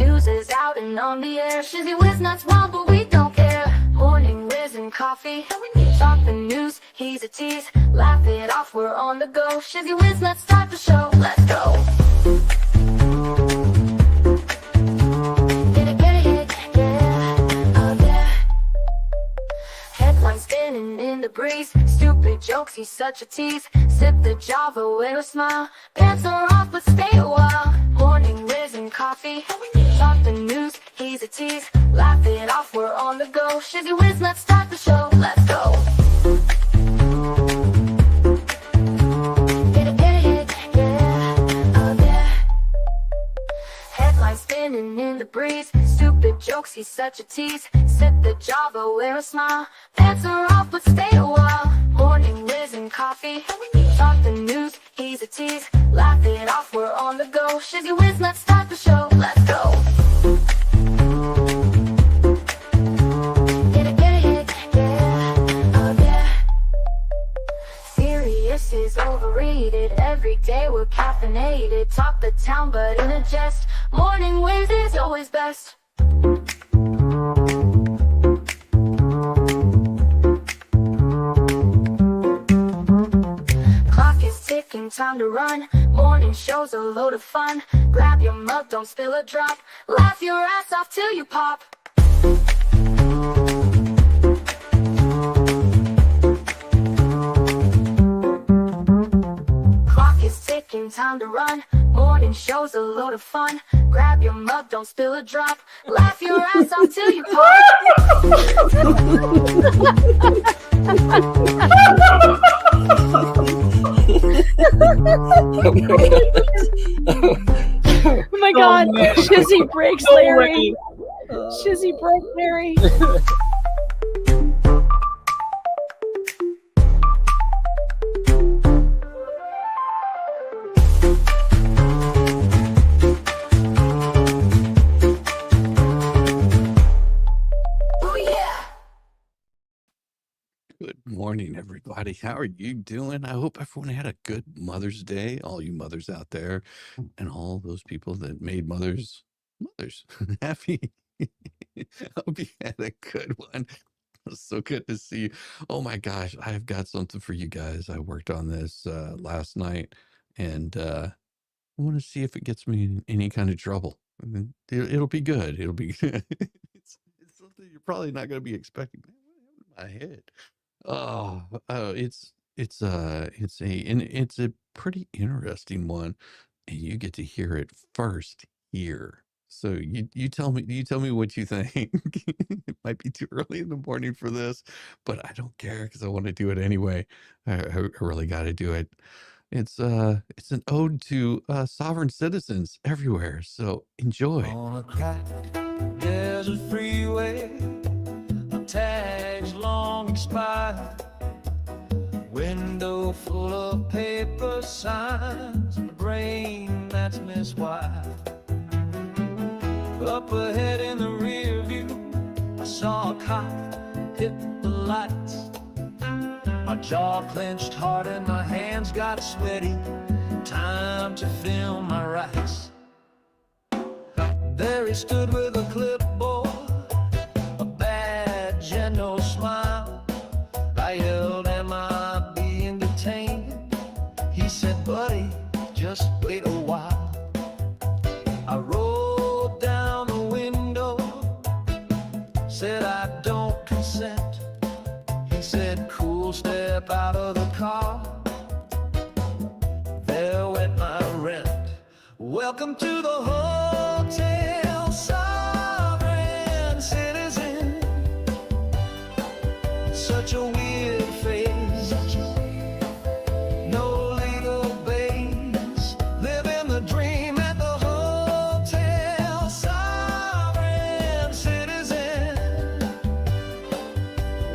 news is out and on the air. Shizzy Whiz nuts wild, but we don't care. Morning Whiz and Coffee. Talk the news, he's a tease. Laugh it off, we're on the go. Shizzy Whiz nuts, start the show. Let's go. Get it, yeah, oh yeah. Headlines spinning in the breeze. Stupid jokes, he's such a tease. Sip the Java with a smile. Pants are off, but stay a while. Morning Whiz and Coffee. Talk the news, he's a tease. Laugh it off, we're on the go. Shizzy Whiz, let's start the show. Let's go. Get it, yeah, oh yeah. Headlines spinning in the breeze. Stupid jokes, he's such a tease. Sip the Java, wear a smile. Pants are off, but stay a while. Morning Whiz and Coffee. Talk the news, he's a tease. Laugh it off, we're on the go. Shizzy Whiz, let's start the show. Let's go. Get it, yeah, oh yeah. Serious is overrated. Every day we're caffeinated. Talk the town, but in a jest. Morning Whiz is always best. Time to run. Morning show's a load of fun. Grab your mug, don't spill a drop. Laugh your ass off till you pop. Clock is ticking, time to run. Morning show's a load of fun. Grab your mug, don't spill a drop. Laugh your ass off till you pop. Oh my god, Shizzy breaks Larry. Shizzy broke Larry. Good morning, everybody. How are you doing? I hope everyone had a good Mother's Day. All you mothers out there and all those people that made mothers happy. I hope you had a good one. It's so good to see you. Oh my gosh, I've got something for you guys. I worked on this last night, and I want to see if it gets me in any kind of trouble. It'll be good. It'll be good. It's something you're probably not going to be expecting. Man, what happened to my head? It's a pretty interesting one, and you get to hear it first here. So you tell me what you think. It might be too early in the morning for this, but I don't care because I want to do it anyway. I really got to do it. It's an ode to sovereign citizens everywhere. So enjoy. On a crack desert freeway, tags long expired, window full of paper signs, and a brain that's miswired. Up ahead in the rear view, I saw a cop hit the lights. My jaw clenched hard and my hands got sweaty. Time to film my rights. There he stood with a clipboard, a badge and no smile. I yelled, "Am I being detained?" He said, "Buddy, just wait a while." I rolled down the window, said, "I don't consent." He said, "Cool, step out of the car." There went my rent. Welcome to the hotel, sovereign citizen. Such a weird phase. No legal base. Living the dream at the hotel, sovereign citizen.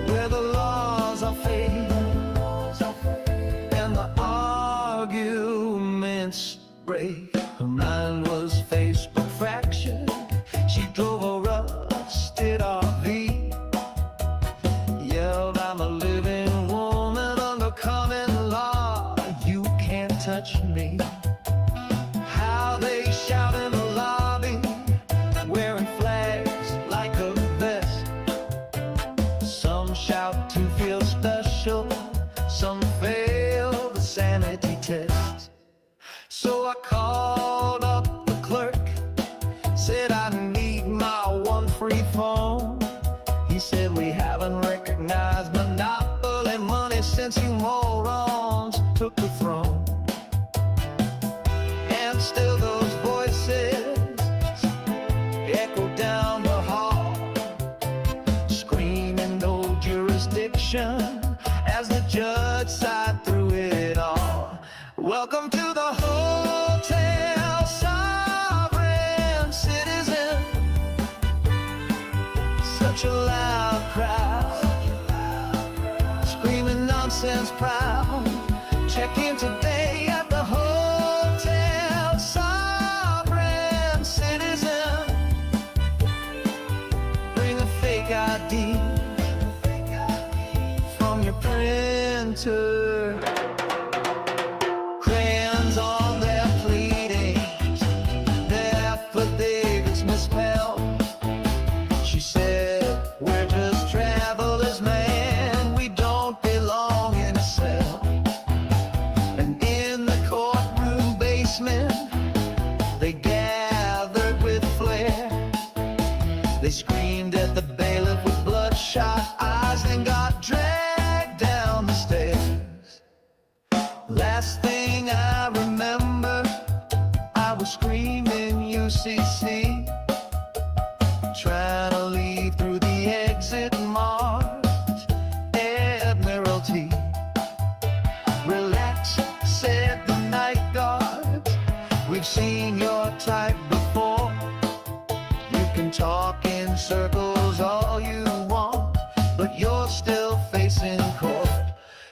Where the laws are fake and the arguments break. Her mind was Facebook fractured. need my one free phone. He said we haven't recognized monopoly money since you morons took the throne. And still those voices echo down the hall, screaming no jurisdiction as the judge sighed through it all. Welcome to the hotel, sovereign citizen. Such a loud crowd, screaming nonsense proud. Check in today at the hotel, sovereign citizen. Bring a fake ID from your printer. Crayons on their pleadings, their affidavits misspelled. She said, we're just travelers, man, we don't belong in a cell. And in the courtroom basement, they gathered with flair. They screamed at the bailiff with bloodshot eyes and got dragged down the stairs. Last thing I remember, I was screaming UCC, trying to leave through the exit marked Admiralty. Relax, said the night guard, we've seen your type before. You can talk in circles all you want, but you're still facing court.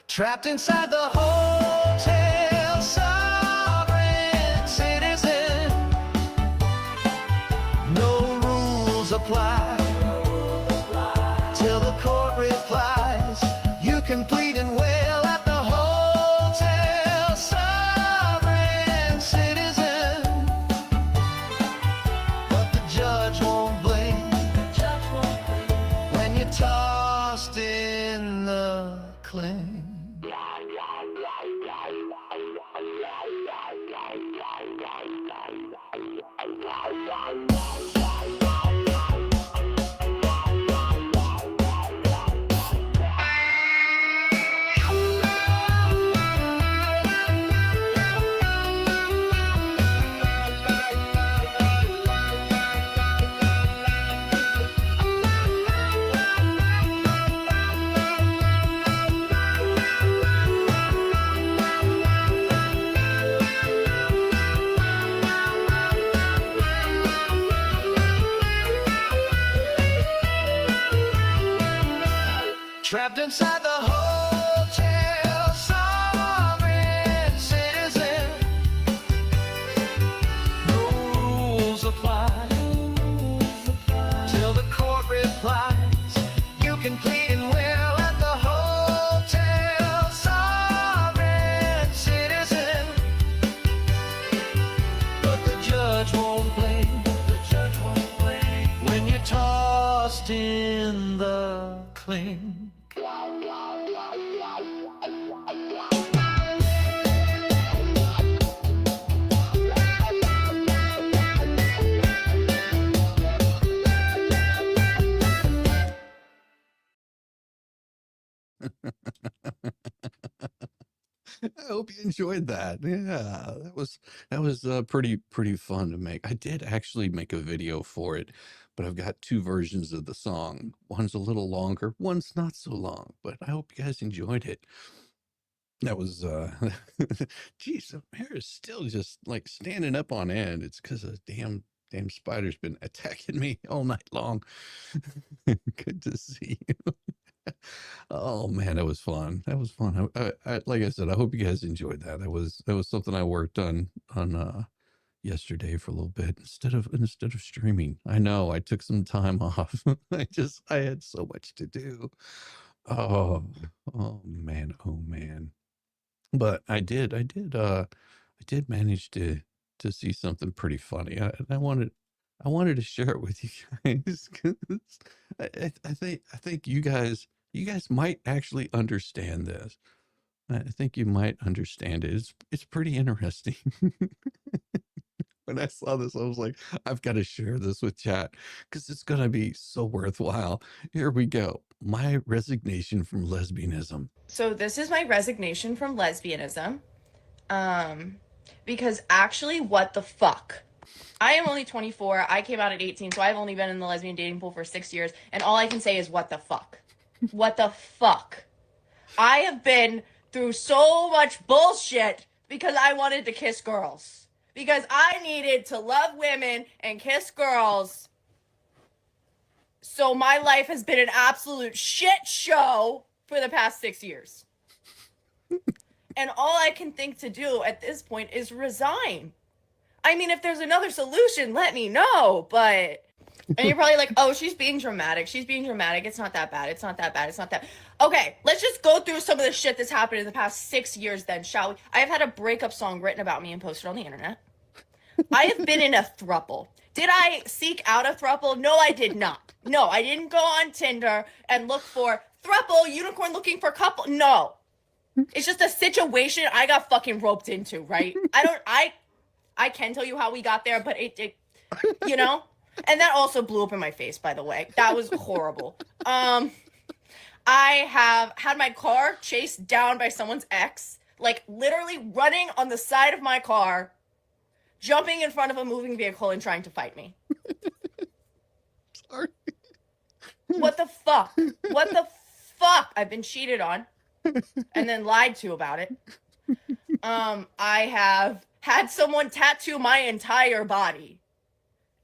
Trapped inside the hotel, sovereign citizen. No rules apply till the court replies. You can plead and wail at the hotel, sovereign citizen. But the judge won't blame when you're tossed in the cling. Trapped inside the hotel, sovereign citizen. No rules apply till the court replies. You can plead and wail at the hotel, sovereign citizen. But the judge won't blame when you're tossed in the cling. I hope you enjoyed that. Yeah, that was pretty fun to make. I did actually make a video for it, but I've got two versions of the song. One's a little longer, one's not so long, but I hope you guys enjoyed it. That was geez, the hair is still just like standing up on end. It's because a damn spider's been attacking me all night long. Good to see you. Oh man, that was fun. That was fun. Like I said, I hope you guys enjoyed that. That was something I worked on yesterday for a little bit instead of streaming. I know I took some time off. I had so much to do. Oh, oh man. But I did manage to see something pretty funny. And I wanted to share it with you guys 'cause I think you guys might actually understand this. I think you might understand it. It's pretty interesting. When I saw this, I was like, I've got to share this with chat because it's going to be so worthwhile. Here we go. My resignation from lesbianism. So this is my resignation from lesbianism. Because actually, what the fuck? I am only 24. I came out at 18, so I've only been in the lesbian dating pool for 6 years, and all I can say is what the fuck? What the fuck? I have been through so much bullshit because I wanted to kiss girls. Because I needed to love women and kiss girls. So my life has been an absolute shit show for the past 6 years. And all I can think to do at this point is resign. I mean, if there's another solution, let me know, but... And you're probably like, oh, she's being dramatic. She's being dramatic. It's not that bad. It's not that bad. It's not that... Okay, let's just go through some of the shit that's happened in the past 6 years then, shall we? I have had a breakup song written about me and posted on the internet. I have been in a throuple. Did I seek out a throuple? No, I did not. No, I didn't go on Tinder and look for throuple, unicorn looking for couple. No. It's just a situation I got fucking roped into, right? I can tell you how we got there, but it you know? And that also blew up in my face, by the way. That was horrible. I have had my car chased down by someone's ex, like literally running on the side of my car, jumping in front of a moving vehicle and trying to fight me. Sorry. What the fuck? What the fuck? I've been cheated on and then lied to about it. I have had someone tattoo my entire body,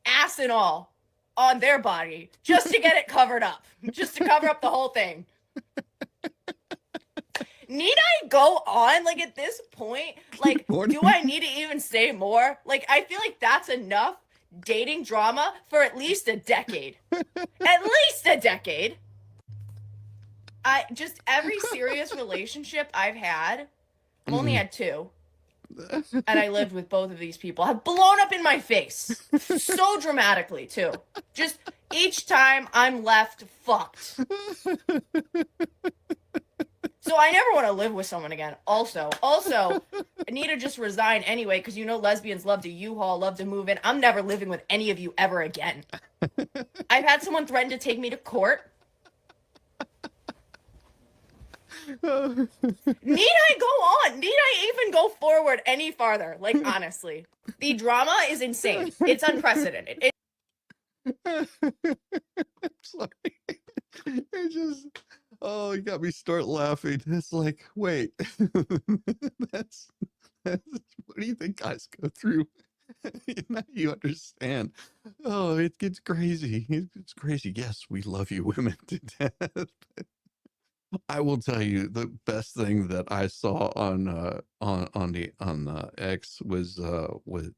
ass and all, on their body just to get it covered up, just to cover up the whole thing. Need I go on? Like, at this point, like, do I need to even say more? Like, I feel like that's enough dating drama for at least a decade. At least a decade. Every serious relationship I've had, I've only had 2. And I lived with both of these people, have blown up in my face. So dramatically, too. Just each time I'm left fucked. So I never want to live with someone again. Also, I need to just resign anyway, because you know lesbians love to U-Haul, love to move in. I'm never living with any of you ever again. I've had someone threaten to take me to court. Need I go on? Need I even go forward any farther? Like, honestly. The drama is insane. It's unprecedented. I'm sorry. It just... Oh, you got me start laughing. It's like, wait, that's what do you think guys go through? Now you understand. Oh, it gets crazy. It's crazy. Yes, we love you women to death. I will tell you the best thing that I saw on X was with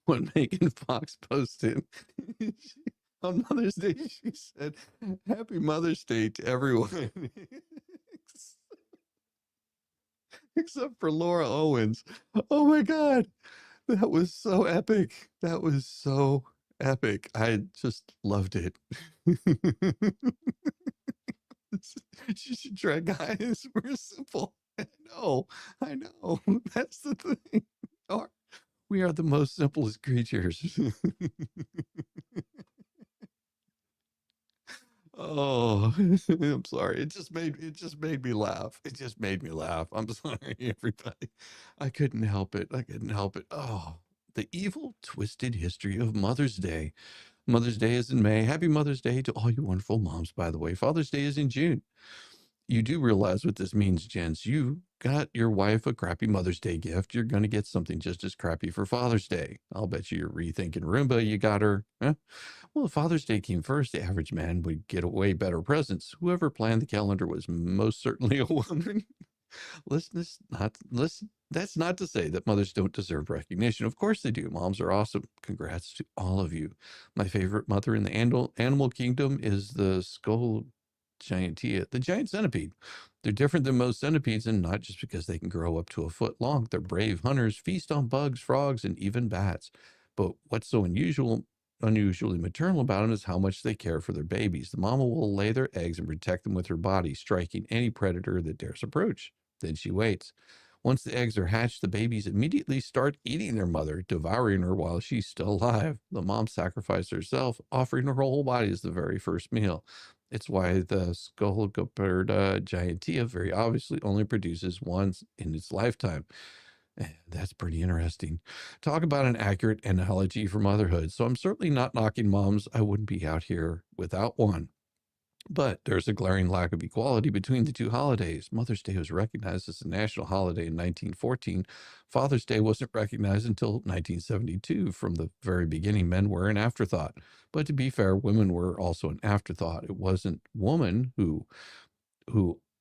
when Megan Fox posted. On Mother's Day, she said, "Happy Mother's Day to everyone," except for Laura Owens. Oh my God, that was so epic. That was so epic. I just loved it. She should try, guys. We're simple. I know. That's the thing. We are the most simplest creatures. Oh, I'm sorry. It just made me laugh. It just made me laugh. I'm sorry, everybody. I couldn't help it. Oh, the evil, twisted history of Mother's Day. Mother's Day is in May. Happy Mother's Day to all you wonderful moms, by the way. Father's Day is in June. You do realize what this means, gents. You got your wife a crappy Mother's Day gift. You're going to get something just as crappy for Father's Day. I'll bet you're rethinking Roomba you got her. Huh? Well, if Father's Day came first, the average man would get a way better presents. Whoever planned the calendar was most certainly a woman. That's not to say that mothers don't deserve recognition. Of course they do. Moms are awesome. Congrats to all of you. My favorite mother in the animal kingdom is the skull giantia, the giant centipede. They're different than most centipedes, and not just because they can grow up to a foot long. They're brave hunters, feast on bugs, frogs, and even bats. But what's so unusually maternal about them is how much they care for their babies. The mama will lay their eggs and protect them with her body, striking any predator that dares approach. Then she waits. Once the eggs are hatched, the babies immediately start eating their mother, devouring her while she's still alive. The mom sacrificed herself, offering her whole body as the very first meal. It's why the Scologoperta gigantea very obviously only produces once in its lifetime. That's pretty interesting. Talk about an accurate analogy for motherhood. So I'm certainly not knocking moms. I wouldn't be out here without one. But there's a glaring lack of equality between the two holidays. Mother's Day was recognized as a national holiday in 1914. Father's Day wasn't recognized until 1972. From the very beginning, men were an afterthought. But to be fair, women were also an afterthought. It wasn't woman who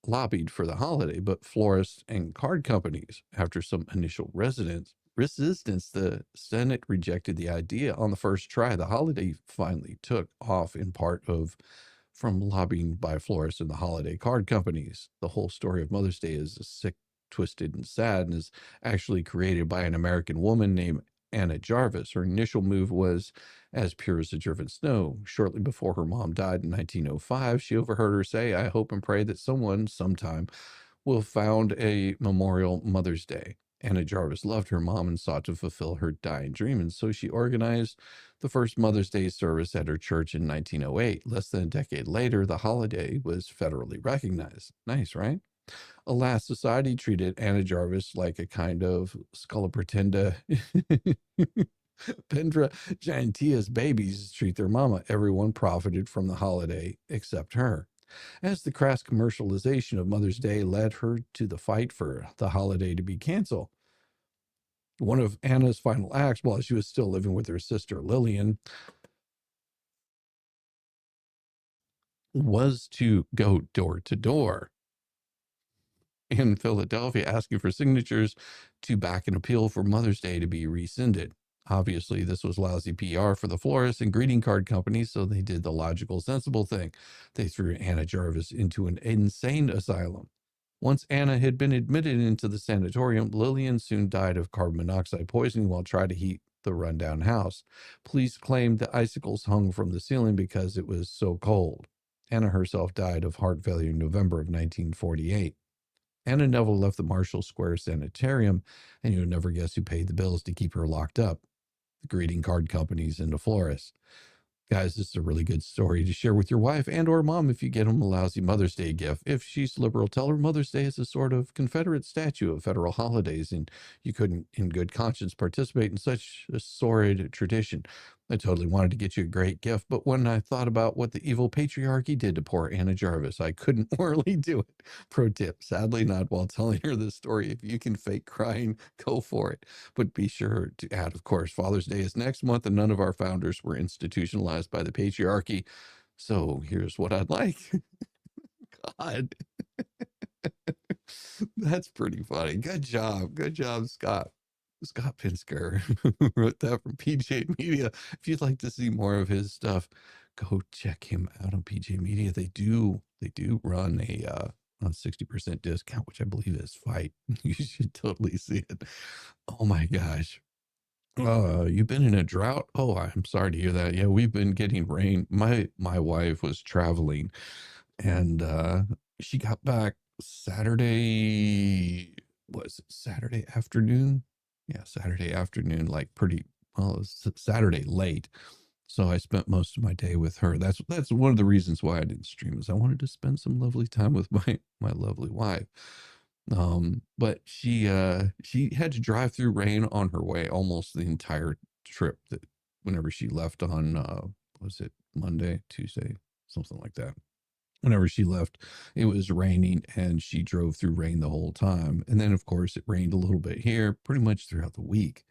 lobbied for the holiday, but florists and card companies. After some initial resistance, the Senate rejected the idea on the first try. The holiday finally took off in part from lobbying by florists and the holiday card companies. The whole story of Mother's Day is sick, twisted, and sad, and is actually created by an American woman named Anna Jarvis. Her initial move was as pure as the driven snow. Shortly before her mom died in 1905, she overheard her say, "I hope and pray that someone, sometime, will found a memorial Mother's Day." Anna Jarvis loved her mom and sought to fulfill her dying dream, and so she organized the first Mother's Day service at her church in 1908. Less than a decade later, the holiday was federally recognized. Nice, right? Alas, society treated Anna Jarvis like a kind of Scolopretenda Pendra Gigantea's babies treat their mama. Everyone profited from the holiday except her. As the crass commercialization of Mother's Day led her to the fight for the holiday to be canceled. One of Anna's final acts while she was still living with her sister Lillian was to go door to door in Philadelphia asking for signatures to back an appeal for Mother's Day to be rescinded. Obviously, this was lousy PR for the florists and greeting card companies, so they did the logical, sensible thing. They threw Anna Jarvis into an insane asylum. Once Anna had been admitted into the sanatorium, Lillian soon died of carbon monoxide poisoning while trying to heat the rundown house. Police claimed the icicles hung from the ceiling because it was so cold. Anna herself died of heart failure in November of 1948. Anna Neville left the Marshall Square Sanitarium, and you'll never guess who paid the bills to keep her locked up. The greeting card companies and the florists. Guys, this is a really good story to share with your wife and or mom if you get them a lousy Mother's Day gift. If she's liberal, tell her Mother's Day is a sort of Confederate statue of federal holidays, and you couldn't, in good conscience, participate in such a sordid tradition. I totally wanted to get you a great gift, but when I thought about what the evil patriarchy did to poor Anna Jarvis, I couldn't morally do it. Pro tip, sadly not while telling her this story. If you can fake crying, go for it. But be sure to add, of course, Father's Day is next month, and none of our founders were institutionalized by the patriarchy. So here's what I'd like. God. That's pretty funny. Good job. Good job, Scott. Scott Pinsker wrote that from PJ Media. If you'd like to see more of his stuff, go check him out on PJ Media. They do run a 60% discount, which I believe is Fight. You should totally see it. Oh my gosh. You've been in a drought? Oh, I'm sorry to hear that. Yeah, we've been getting rain. My wife was traveling and she got back Saturday. Was it Saturday afternoon? Yeah, Saturday afternoon, like pretty well, it was Saturday late. So I spent most of my day with her. That's one of the reasons why I didn't stream, is I wanted to spend some lovely time with my lovely wife. But she had to drive through rain on her way almost the entire trip, that whenever she left on was it Monday, Tuesday, something like that. Whenever she left, it was raining and she drove through rain the whole time. And then of course it rained a little bit here pretty much throughout the week.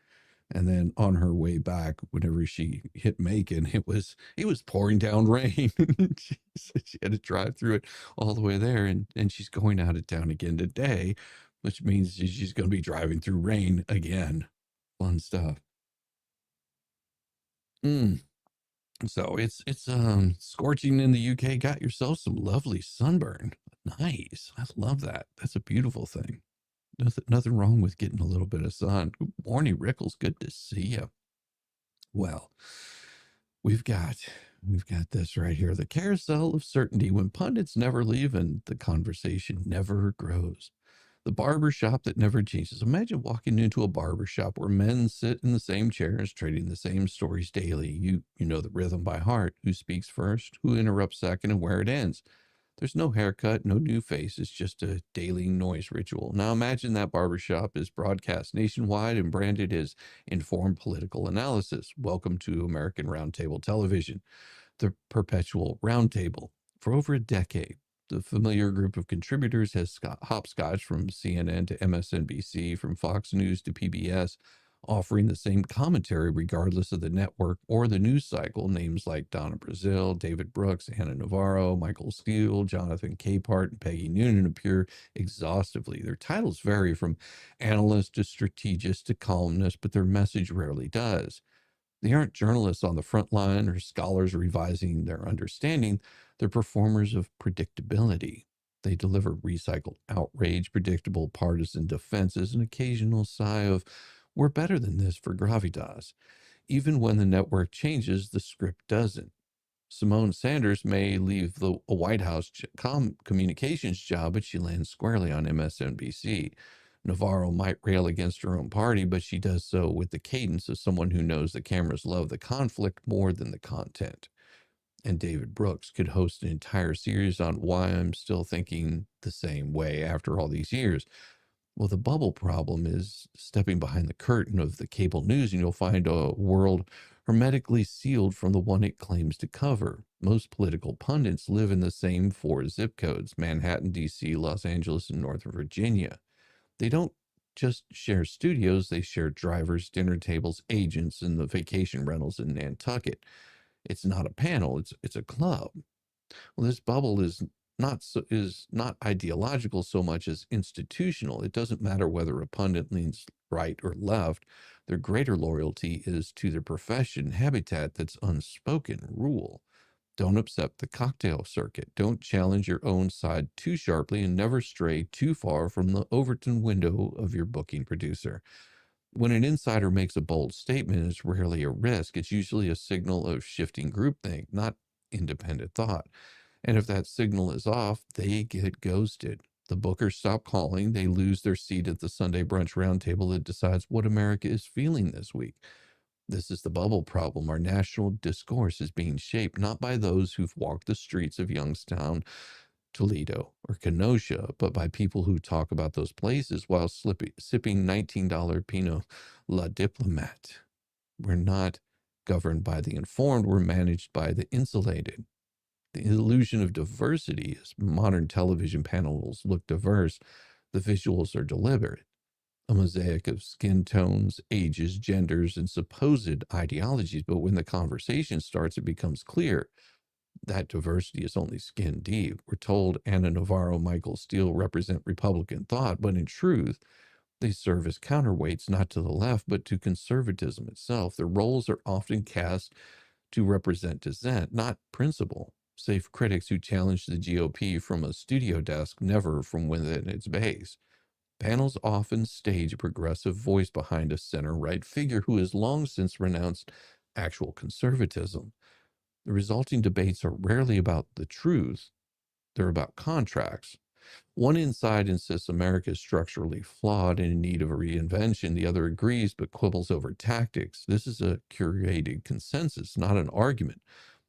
And then on her way back, whenever she hit Macon, it was pouring down rain. she said she had to drive through it all the way there. And she's going out of town again today, which means she's going to be driving through rain again. Fun stuff. So it's scorching in the UK. Got yourself some lovely sunburn. Nice. I love that. That's a beautiful thing. Nothing wrong with getting a little bit of sun. Good morning, Rickles. Good to see you. Well, we've got this right here. The carousel of certainty, when pundits never leave and the conversation never grows. The barber shop that never changes. Imagine walking into a barber shop where men sit in the same chairs, trading the same stories daily. You know the rhythm by heart. Who speaks first, who interrupts second, and where it ends. There's no haircut, no new face. It's just a daily noise ritual. Now imagine that barbershop is broadcast nationwide and branded as informed political analysis. Welcome to American Roundtable Television, the perpetual roundtable. For over a decade, the familiar group of contributors has hopscotched from CNN to MSNBC, from Fox News to PBS, offering the same commentary regardless of the network or the news cycle. Names like Donna Brazile, David Brooks, Anna Navarro, Michael Steele, Jonathan Capehart, and Peggy Noonan appear exhaustively. Their titles vary from analyst to strategist to columnist, but their message rarely does. They aren't journalists on the front line or scholars revising their understanding. They're performers of predictability. They deliver recycled outrage, predictable partisan defenses, an occasional sigh of, we're better than this for gravitas. Even when the network changes, the script doesn't. Simone Sanders may leave a White House communications job, but she lands squarely on MSNBC. Navarro might rail against her own party, but she does so with the cadence of someone who knows the cameras love the conflict more than the content. And David Brooks could host an entire series on why I'm still thinking the same way after all these years. Well, the bubble problem is stepping behind the curtain of the cable news, and you'll find a world hermetically sealed from the one it claims to cover. Most political pundits live in the same 4 zip codes: Manhattan, D.C., Los Angeles, and Northern Virginia. They don't just share studios, they share drivers, dinner tables, agents, and the vacation rentals in Nantucket. It's not a panel, it's a club. Well, this bubble is not ideological so much as institutional. It doesn't matter whether a pundit leans right or left. Their greater loyalty is to their profession, habitat that's unspoken rule. Don't upset the cocktail circuit. Don't challenge your own side too sharply, and never stray too far from the Overton window of your booking producer. When an insider makes a bold statement, it's rarely a risk. It's usually a signal of shifting groupthink, not independent thought. And if that signal is off, they get ghosted. The bookers stop calling. They lose their seat at the Sunday brunch roundtable that decides what America is feeling this week. This is the bubble problem. Our national discourse is being shaped not by those who've walked the streets of Youngstown, Toledo, or Kenosha, but by people who talk about those places while sipping $19 Pinot La Diplomat. We're not governed by the informed. We're managed by the insulated. The illusion of diversity is modern television panels look diverse. The visuals are deliberate. A mosaic of skin tones, ages, genders, and supposed ideologies. But when the conversation starts, it becomes clear that diversity is only skin deep. We're told Anna Navarro, Michael Steele represent Republican thought, but in truth, they serve as counterweights not to the left, but to conservatism itself. Their roles are often cast to represent dissent, not principle. Save critics who challenge the GOP from a studio desk, never from within its base. Panels often stage a progressive voice behind a center-right figure who has long since renounced actual conservatism. The resulting debates are rarely about the truth. They're about contracts. One inside insists America is structurally flawed and in need of a reinvention. The other agrees but quibbles over tactics. This is a curated consensus, not an argument.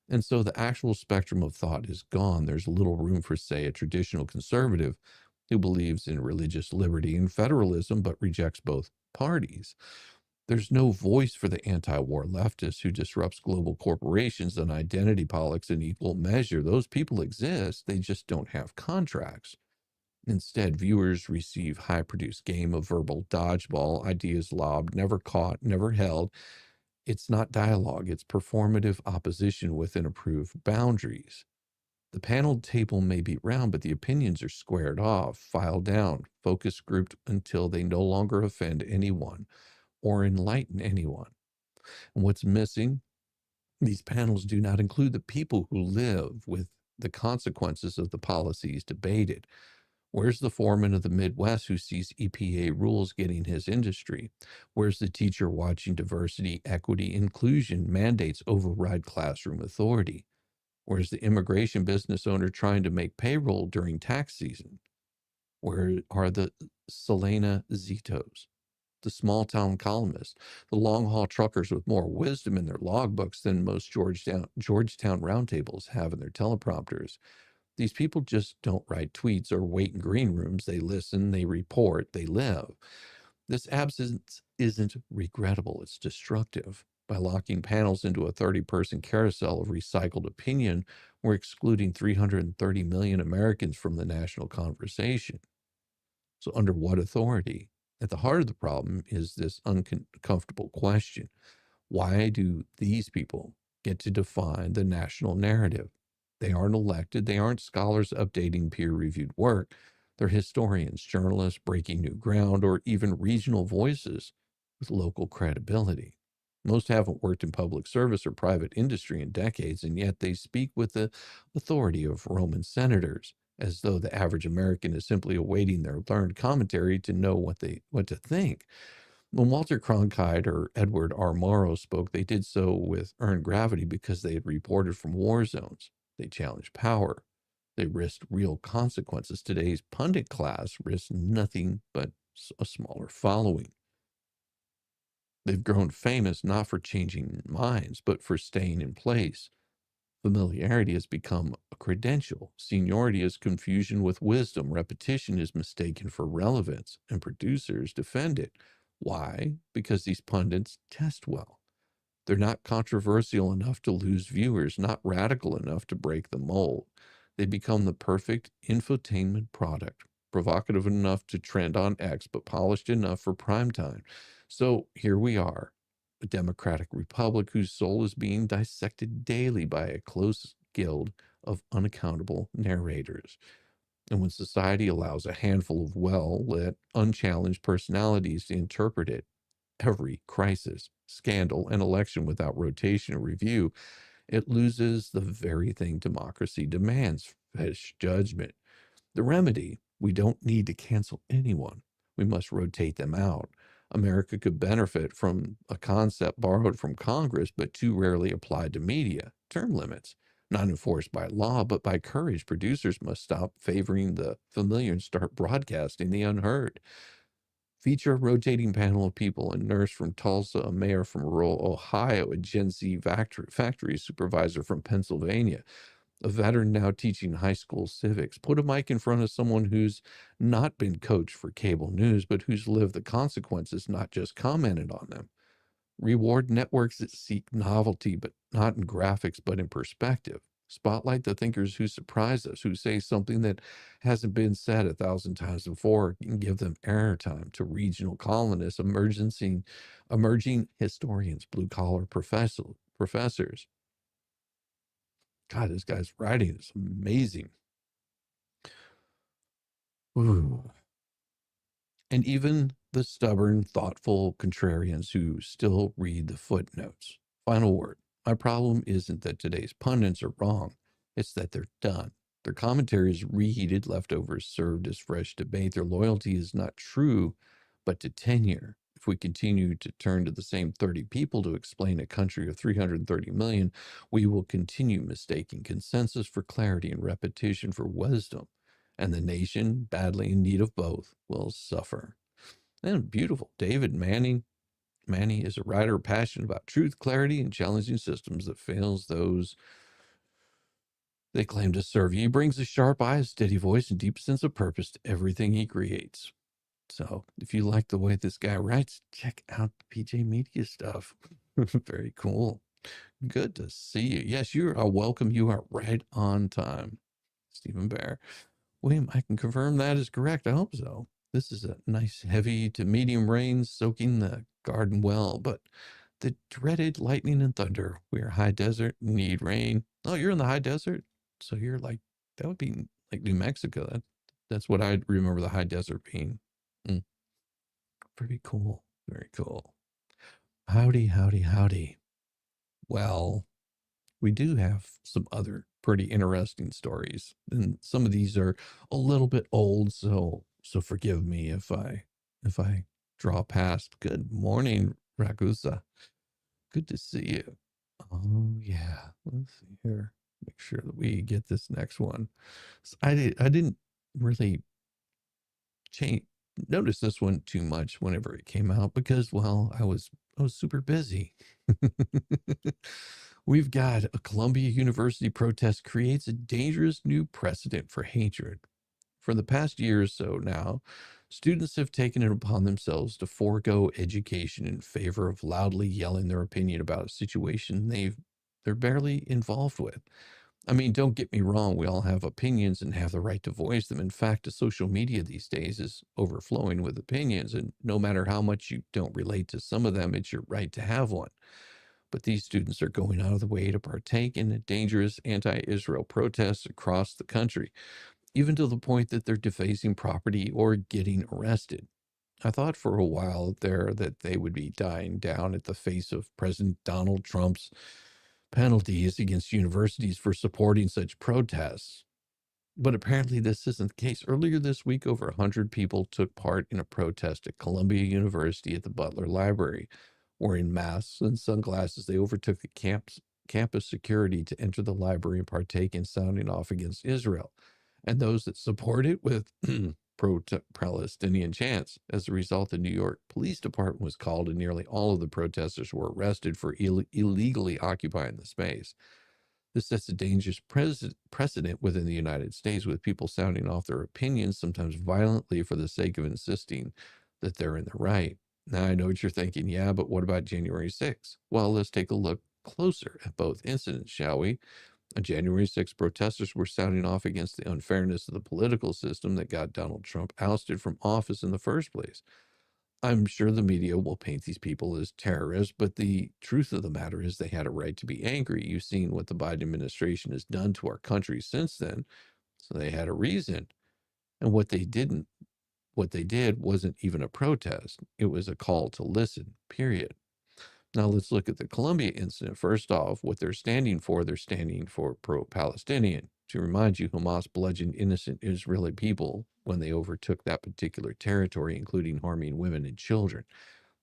And so the actual spectrum of thought is gone. There's little room for, say, a traditional conservative who believes in religious liberty and federalism but rejects both parties. There's no voice for the anti-war leftist who disrupts global corporations and identity politics in equal measure. Those people exist, they just don't have contracts. Instead, viewers receive high-produced game of verbal dodgeball, ideas lobbed, never caught, never held. It's not dialogue, it's performative opposition within approved boundaries. The panel table may be round, but the opinions are squared off, filed down, focus grouped until they no longer offend anyone or enlighten anyone. And what's missing? These panels do not include the people who live with the consequences of the policies debated. Where's the foreman of the Midwest who sees EPA rules getting his industry? Where's the teacher watching diversity, equity, inclusion mandates override classroom authority? Where's the immigration business owner trying to make payroll during tax season? Where are the Selena Zitos, the small town columnists, the long haul truckers with more wisdom in their logbooks than most Georgetown roundtables have in their teleprompters? These people just don't write tweets or wait in green rooms. They listen, they report, they live. This absence isn't regrettable, it's destructive. By locking panels into a 30-person carousel of recycled opinion, we're excluding 330 million Americans from the national conversation. So, under what authority? At the heart of the problem is this uncomfortable question: why do these people get to define the national narrative? They aren't elected, they aren't scholars updating peer reviewed work. They're historians, journalists breaking new ground, or even regional voices with local credibility. Most haven't worked in public service or private industry in decades, and yet they speak with the authority of Roman senators, as though the average American is simply awaiting their learned commentary to know what to think. When Walter Cronkite or Edward R. Morrow spoke, they did so with earned gravity because they had reported from war zones. They challenged power. They risked real consequences. Today's pundit class risks nothing but a smaller following. They've grown famous not for changing minds, but for staying in place. Familiarity has become a credential. Seniority is confusion with wisdom. Repetition is mistaken for relevance, and producers defend it. Why? Because these pundits test well. They're not controversial enough to lose viewers, not radical enough to break the mold. They become the perfect infotainment product, provocative enough to trend on X, but polished enough for prime time. So here we are, a democratic republic whose soul is being dissected daily by a close guild of unaccountable narrators. And when society allows a handful of well-lit, unchallenged personalities to interpret it, every crisis, scandal, and election without rotation or review, it loses the very thing democracy demands: fresh judgment. The remedy: we don't need to cancel anyone. We must rotate them out. America could benefit from a concept borrowed from Congress, but too rarely applied to media: term limits. Not enforced by law, but by courage. Producers must stop favoring the familiar and start broadcasting the unheard. Feature a rotating panel of people: a nurse from Tulsa, a mayor from rural Ohio, a Gen Z factory supervisor from Pennsylvania, a veteran now teaching high school civics. Put a mic in front of someone who's not been coached for cable news, but who's lived the consequences, not just commented on them. Reward networks that seek novelty, but not in graphics, but in perspective. Spotlight the thinkers who surprise us, who say something that hasn't been said 1,000 times before, and give them airtime. To regional colonists, emerging historians, blue collar professors. God, this guy's writing is amazing. Ooh. And even the stubborn, thoughtful contrarians who still read the footnotes. Final word: my problem isn't that today's pundits are wrong, it's that they're done. Their commentary is reheated leftovers served as fresh debate. Their loyalty is not true, but to tenure. If we continue to turn to the same 30 people to explain a country of 330 million, we will continue mistaking consensus for clarity and repetition for wisdom. And the nation, badly in need of both, will suffer. And beautiful. David Manning. Manny is a writer passionate about truth, clarity, and challenging systems that fails those they claim to serve. He brings a sharp eye, a steady voice, and deep sense of purpose to everything he creates. So if you like the way this guy writes, check out PJ Media stuff. Very cool. Good to see you. Yes, you are welcome. You are right on time, Stephen Bear. William, I can confirm that is correct. I hope so. This is a nice heavy to medium rain soaking the garden well, but the dreaded lightning and thunder. We are high desert, need rain. Oh, you're in the high desert? So you're like, that would be like New Mexico. That's what I remember the high desert being. Mm, very cool. Very cool. Howdy, howdy, howdy. Well, we do have some other pretty interesting stories, and some of these are a little bit old, so forgive me if I draw past. Good morning, Ragusa. Good to see you. Oh yeah, let's see here. Make sure that we get this next one. I didn't really noticed this one too much whenever it came out because, well, I was super busy. We've got a Columbia University protest creates a dangerous new precedent for hatred. For the past year or so now, students have taken it upon themselves to forego education in favor of loudly yelling their opinion about a situation they're barely involved with. I mean, don't get me wrong, we all have opinions and have the right to voice them. In fact, the social media these days is overflowing with opinions, and no matter how much you don't relate to some of them, it's your right to have one. But these students are going out of the way to partake in dangerous anti-Israel protests across the country, even to the point that they're defacing property or getting arrested. I thought for a while there that they would be dying down at the face of President Donald Trump's penalties against universities for supporting such protests. But apparently, this isn't the case. Earlier this week, over 100 people took part in a protest at Columbia University at the Butler Library. Wearing masks and sunglasses, they overtook the campus security to enter the library and partake in sounding off against Israel and those that support it with pro-Palestinian chants. As a result, the New York Police Department was called, and nearly all of the protesters were arrested for illegally occupying the space. This sets a dangerous precedent within the United States, with people sounding off their opinions, sometimes violently, for the sake of insisting that they're in the right. Now, I know what you're thinking. Yeah, but what about January 6th? Well, let's take a look closer at both incidents, shall we? On January 6th, protesters were sounding off against the unfairness of the political system that got Donald Trump ousted from office in the first place. I'm sure the media will paint these people as terrorists, but the truth of the matter is they had a right to be angry. You've seen what the Biden administration has done to our country since then, so they had a reason. And what they did wasn't even a protest. It was a call to listen, period. Now let's look at the Columbia incident. First off, what they're standing for pro-Palestinian. To remind you, Hamas bludgeoned innocent Israeli people when they overtook that particular territory, including harming women and children.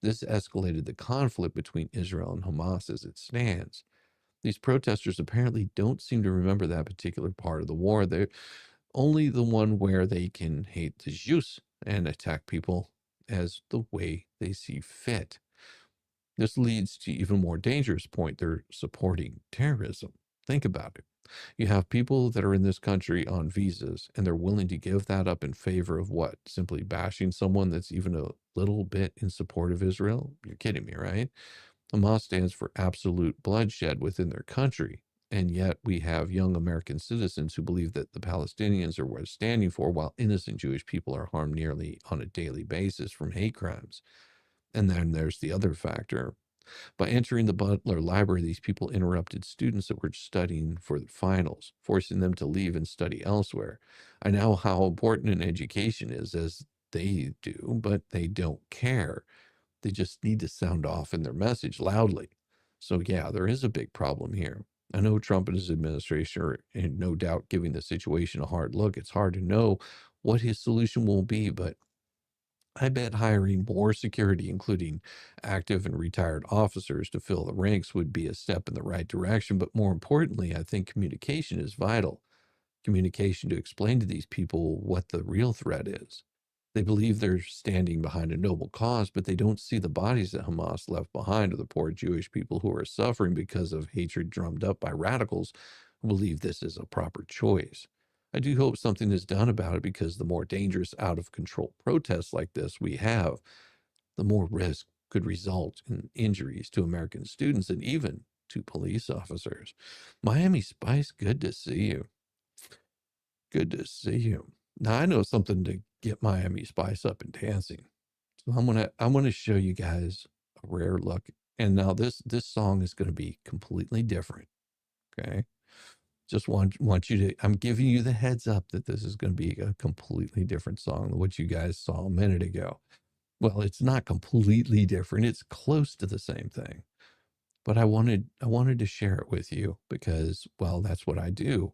This escalated the conflict between Israel and Hamas as it stands. These protesters apparently don't seem to remember that particular part of the war. They're only the one where they can hate the Jews and attack people as the way they see fit. This leads to even more dangerous point. They're supporting terrorism. Think about it. You have people that are in this country on visas, and they're willing to give that up in favor of what? Simply bashing someone that's even a little bit in support of Israel? You're kidding me, right? Hamas stands for absolute bloodshed within their country. And yet we have young American citizens who believe that the Palestinians are worth standing for, while innocent Jewish people are harmed nearly on a daily basis from hate crimes. And then there's the other factor. By entering the Butler Library, these people interrupted students that were studying for the finals, forcing them to leave and study elsewhere. I know how important an education is, as they do, but they don't care. They just need to sound off in their message loudly. So yeah, there is a big problem here. I know Trump and his administration are, and no doubt, giving the situation a hard look. It's hard to know what his solution will be, but I bet hiring more security, including active and retired officers, to fill the ranks would be a step in the right direction. But more importantly, I think communication is vital. Communication to explain to these people what the real threat is. They believe they're standing behind a noble cause, but they don't see the bodies that Hamas left behind, or the poor Jewish people who are suffering because of hatred drummed up by radicals who believe this is a proper choice. I do hope something is done about it, because the more dangerous, out of control protests like this we have, the more risk could result in injuries to American students and even to police officers. Miami Spice, good to see you. Good to see you. Now I know something to get Miami Spice up and dancing. So I'm gonna show you guys a rare look. And now this song is gonna be completely different. Okay. Just want you to, I'm giving you the heads up that this is going to be a completely different song than what you guys saw a minute ago. Well, it's not completely different. It's close to the same thing. But I wanted to share it with you because, well, that's what I do.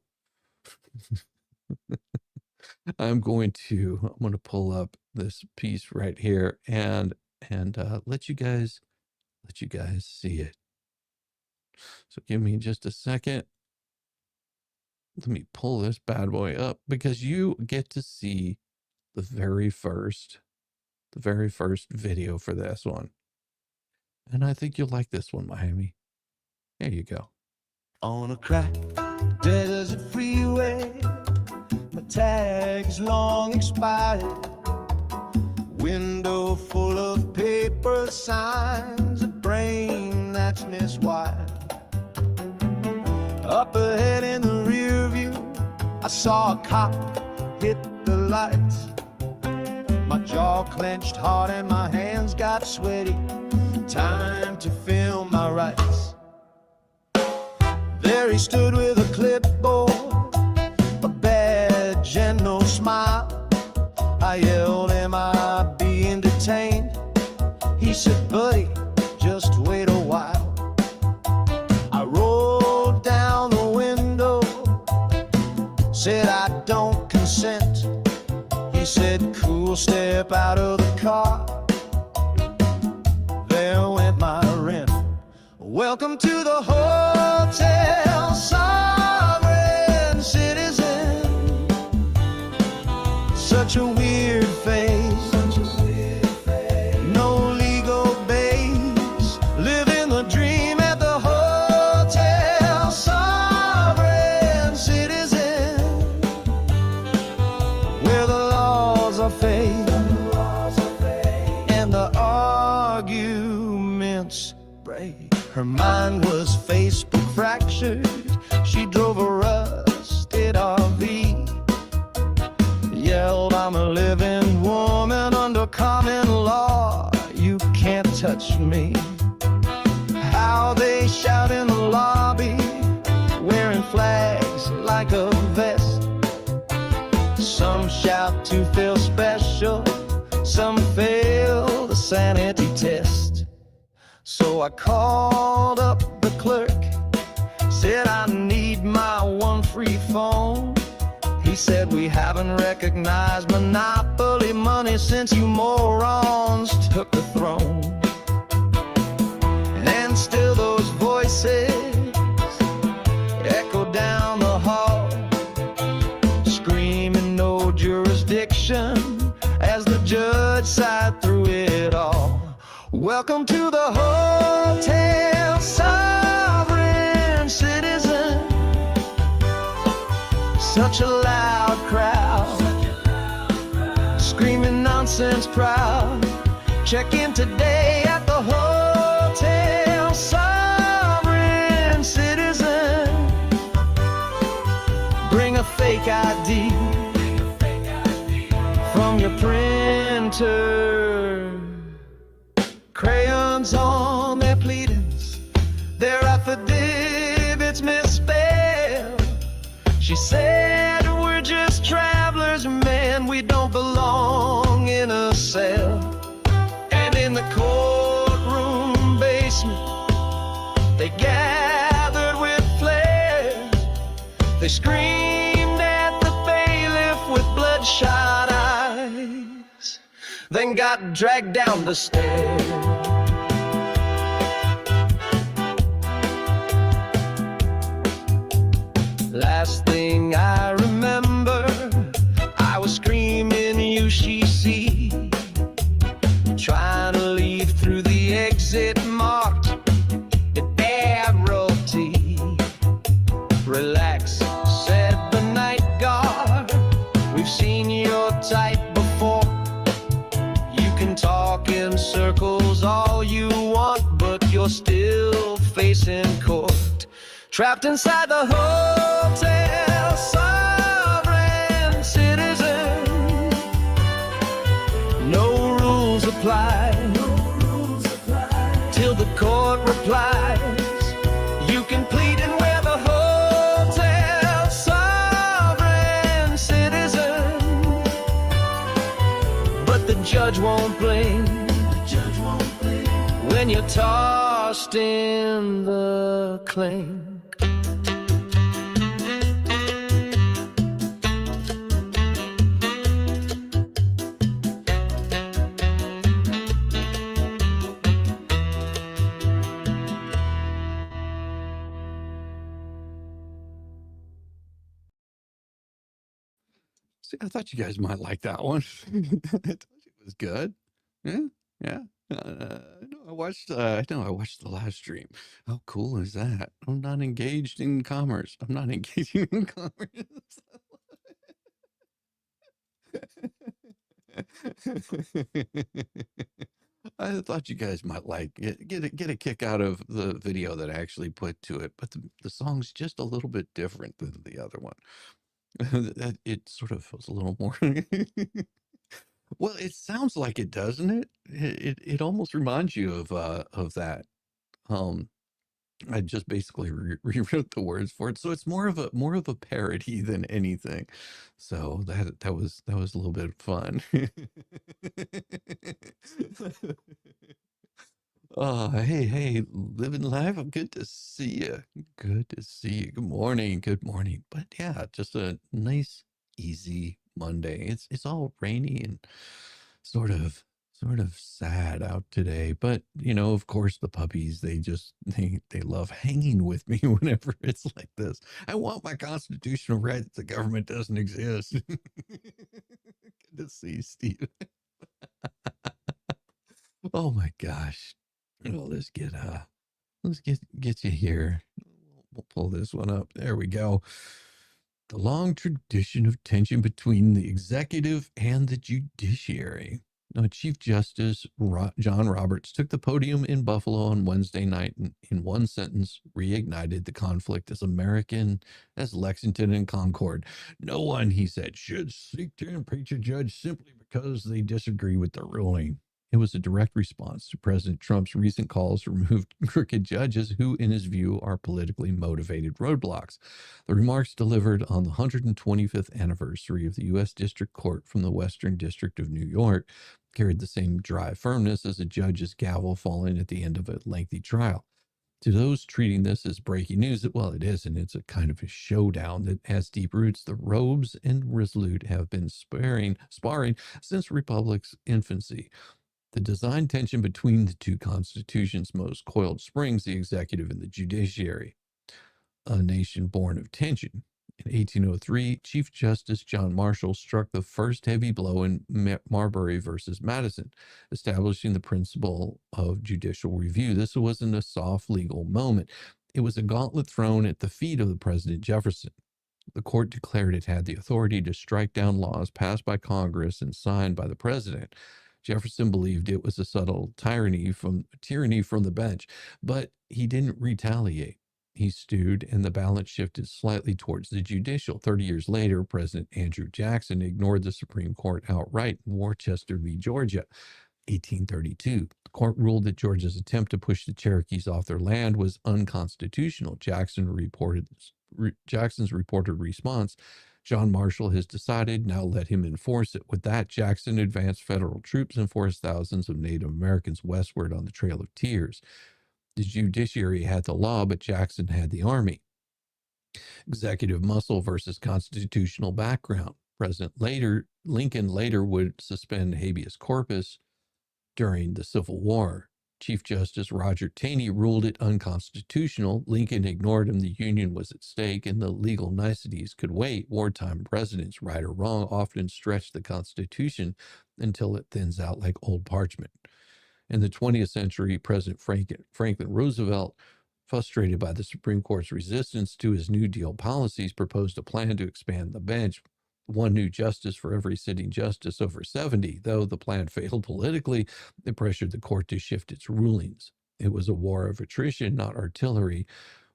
I'm going to pull up this piece right here and let you guys see it. So give me just a second. Let me pull this bad boy up, because you get to see the very first video for this one. And I think you'll like this one, Miami. There you go. On a crack desert freeway, my tag's long expired. Window full of paper signs, a brain that's miswired. Up ahead in the rear view, I saw a cop hit the lights. My jaw clenched hard and my hands got sweaty. Time to film my rights. There he stood with a clipboard, a badge and no smile. I yelled, am I being detained? He said, buddy, just wait a while. I rolled down the window, said I don't consent. He said, cool, step out of the car. There went my rent. Welcome to the hotel, sovereign citizen. Such a weird face, no legal base. Living the dream at the hotel, sovereign citizen, where the laws are fake and the arguments break. Her mind was Facebook fractured. She drove a rusted RV. Yelled, I'm a living woman under common law. You can't touch me. How they shout in the lobby, wearing flags like a vest. Some shout to feel special, some fail the sanity test. So I called up the clerk, said I need my one free phone. He said, we haven't recognized monopoly money since you morons took the throne. And still those voices echo down the hall, screaming no jurisdiction as the judge sighed through it all. Welcome to the hotel, sovereign citizen. Such a loud crowd, screaming nonsense proud. Check in today at the hotel, sovereign citizen. Bring a fake ID from your printer. Crayons on their pleadings, their affidavits misspelled. She said, we're just travelers, man, we don't belong in a cell. And in the courtroom basement, they gathered with flares. They screamed at the bailiff with bloodshot eyes, then got dragged down the stairs. Last thing I remember, I was screaming UCC, trying to leave through the exit marked Admiralty. Relax, said the night guard, we've seen your type before. You can talk in circles all you want, but you're still facing court. Trapped inside the hotel, sovereign citizen. No rules apply till the court replies. You can plead and wear the hotel, sovereign citizen, but the judge won't blame when you're tossed in the clink. See, I thought you guys might like that one. I thought it was good. Yeah, yeah. No, I watched the live stream. How cool is that? I'm not engaged in commerce. I'm not engaging in commerce. I thought you guys might like it, get a kick out of the video that I actually put to it, but the song's just a little bit different than the other one. It sort of feels a little more. Well, it sounds like it, doesn't it? It almost reminds you of that. Um, I just basically rewrote the words for it, so it's more of a parody than anything. So that was a little bit of fun. Hey, living life. Good to see you. Good to see you. Good morning. Good morning. But yeah, just a nice, easy Monday. It's all rainy and sort of sort of sad out today. But of course, the puppies, they love hanging with me whenever it's like this. I want my constitutional right that the government doesn't exist. Good to see you, Steve. Oh my gosh. Well, let's get you here. We'll pull this one up. There we go. The long tradition of tension between the executive and the judiciary. Now, Chief Justice John Roberts took the podium in Buffalo on Wednesday night and, in one sentence, reignited the conflict as American as Lexington and Concord. No one, he said, should seek to impeach a judge simply because they disagree with the ruling. It was a direct response to President Trump's recent calls to remove crooked judges who, in his view, are politically motivated roadblocks. The remarks, delivered on the 125th anniversary of the U.S. District Court from the Western District of New York, carried the same dry firmness as a judge's gavel falling at the end of a lengthy trial. To those treating this as breaking news, well, it isn't. It's a kind of a showdown that has deep roots. The Robes and Resolute have been sparring since Republic's infancy. The design tension between the two constitutions' most coiled springs, the executive and the judiciary, a nation born of tension. In 1803, Chief Justice John Marshall struck the first heavy blow in Marbury versus Madison, establishing the principle of judicial review. This wasn't a soft legal moment. It was a gauntlet thrown at the feet of the President Jefferson. The court declared it had the authority to strike down laws passed by Congress and signed by the president. Jefferson believed it was a subtle tyranny from the bench, but he didn't retaliate. He stewed, and the balance shifted slightly towards the judicial. 30 years later, President Andrew Jackson ignored the Supreme Court outright in Worcester v. Georgia, 1832. The court ruled that Georgia's attempt to push the Cherokees off their land was unconstitutional. Jackson's reported response: John Marshall has decided, now let him enforce it. With that, Jackson advanced federal troops and forced thousands of Native Americans westward on the Trail of Tears. The judiciary had the law, but Jackson had the army. Executive muscle versus constitutional background. Lincoln later would suspend habeas corpus during the Civil War. Chief Justice Roger Taney ruled it unconstitutional. Lincoln ignored him. The Union was at stake, and the legal niceties could wait. Wartime presidents, right or wrong, often stretch the Constitution until it thins out like old parchment. In the 20th century, President Franklin Roosevelt, frustrated by the Supreme Court's resistance to his New Deal policies, proposed a plan to expand the bench. One new justice for every sitting justice over 70. Though the plan failed politically, it pressured the court to shift its rulings. It was a war of attrition, not artillery.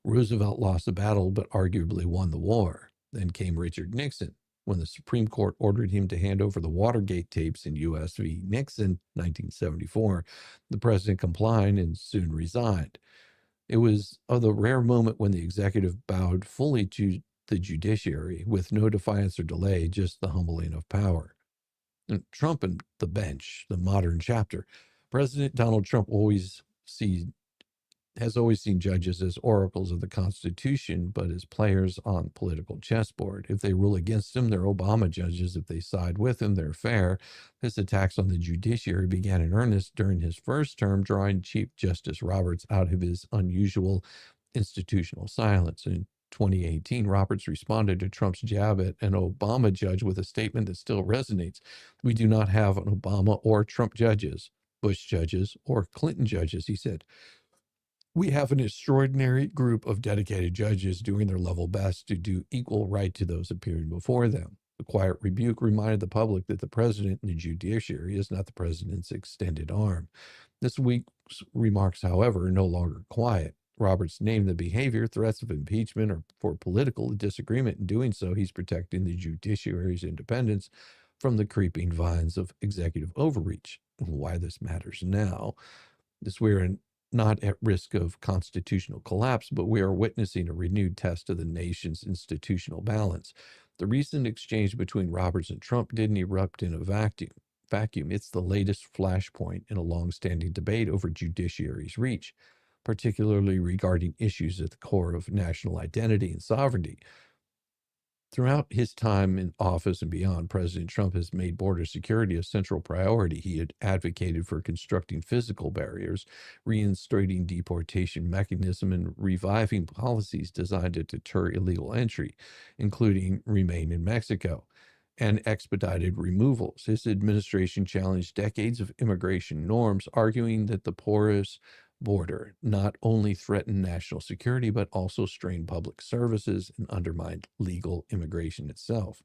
Roosevelt lost the battle, but arguably won the war. Then came Richard Nixon. When the Supreme Court ordered him to hand over the Watergate tapes in U.S. v. Nixon, 1974, the president complied and soon resigned. It was the rare moment when the executive bowed fully to the judiciary with no defiance or delay, just the humbling of power. And Trump and the bench, the modern chapter. President Donald Trump has always seen judges as oracles of the Constitution, but as players on political chessboard. If they rule against him, they're Obama judges. If they side with him, they're fair. His attacks on the judiciary began in earnest during his first term, drawing Chief Justice Roberts out of his unusual institutional silence. In 2018, Roberts responded to Trump's jab at an Obama judge with a statement that still resonates. We do not have an Obama or Trump judges, Bush judges, or Clinton judges, he said. We have an extraordinary group of dedicated judges doing their level best to do equal right to those appearing before them. The quiet rebuke reminded the public that the president and the judiciary is not the president's extended arm. This week's remarks, however, are no longer quiet. Roberts named the behavior threats of impeachment or for political disagreement. In doing so, he's protecting the judiciary's independence from the creeping vines of executive overreach. Why this matters now is we're not at risk of constitutional collapse, but we are witnessing a renewed test of the nation's institutional balance. The recent exchange between Roberts and Trump didn't erupt in a vacuum. It's the latest flashpoint in a long-standing debate over judiciary's reach, particularly regarding issues at the core of national identity and sovereignty. Throughout his time in office and beyond, President Trump has made border security a central priority. He had advocated for constructing physical barriers, reinstating deportation mechanism, and reviving policies designed to deter illegal entry, including Remain in Mexico and expedited removals. His administration challenged decades of immigration norms, arguing that the porous border not only threatened national security, but also strained public services and undermined legal immigration itself.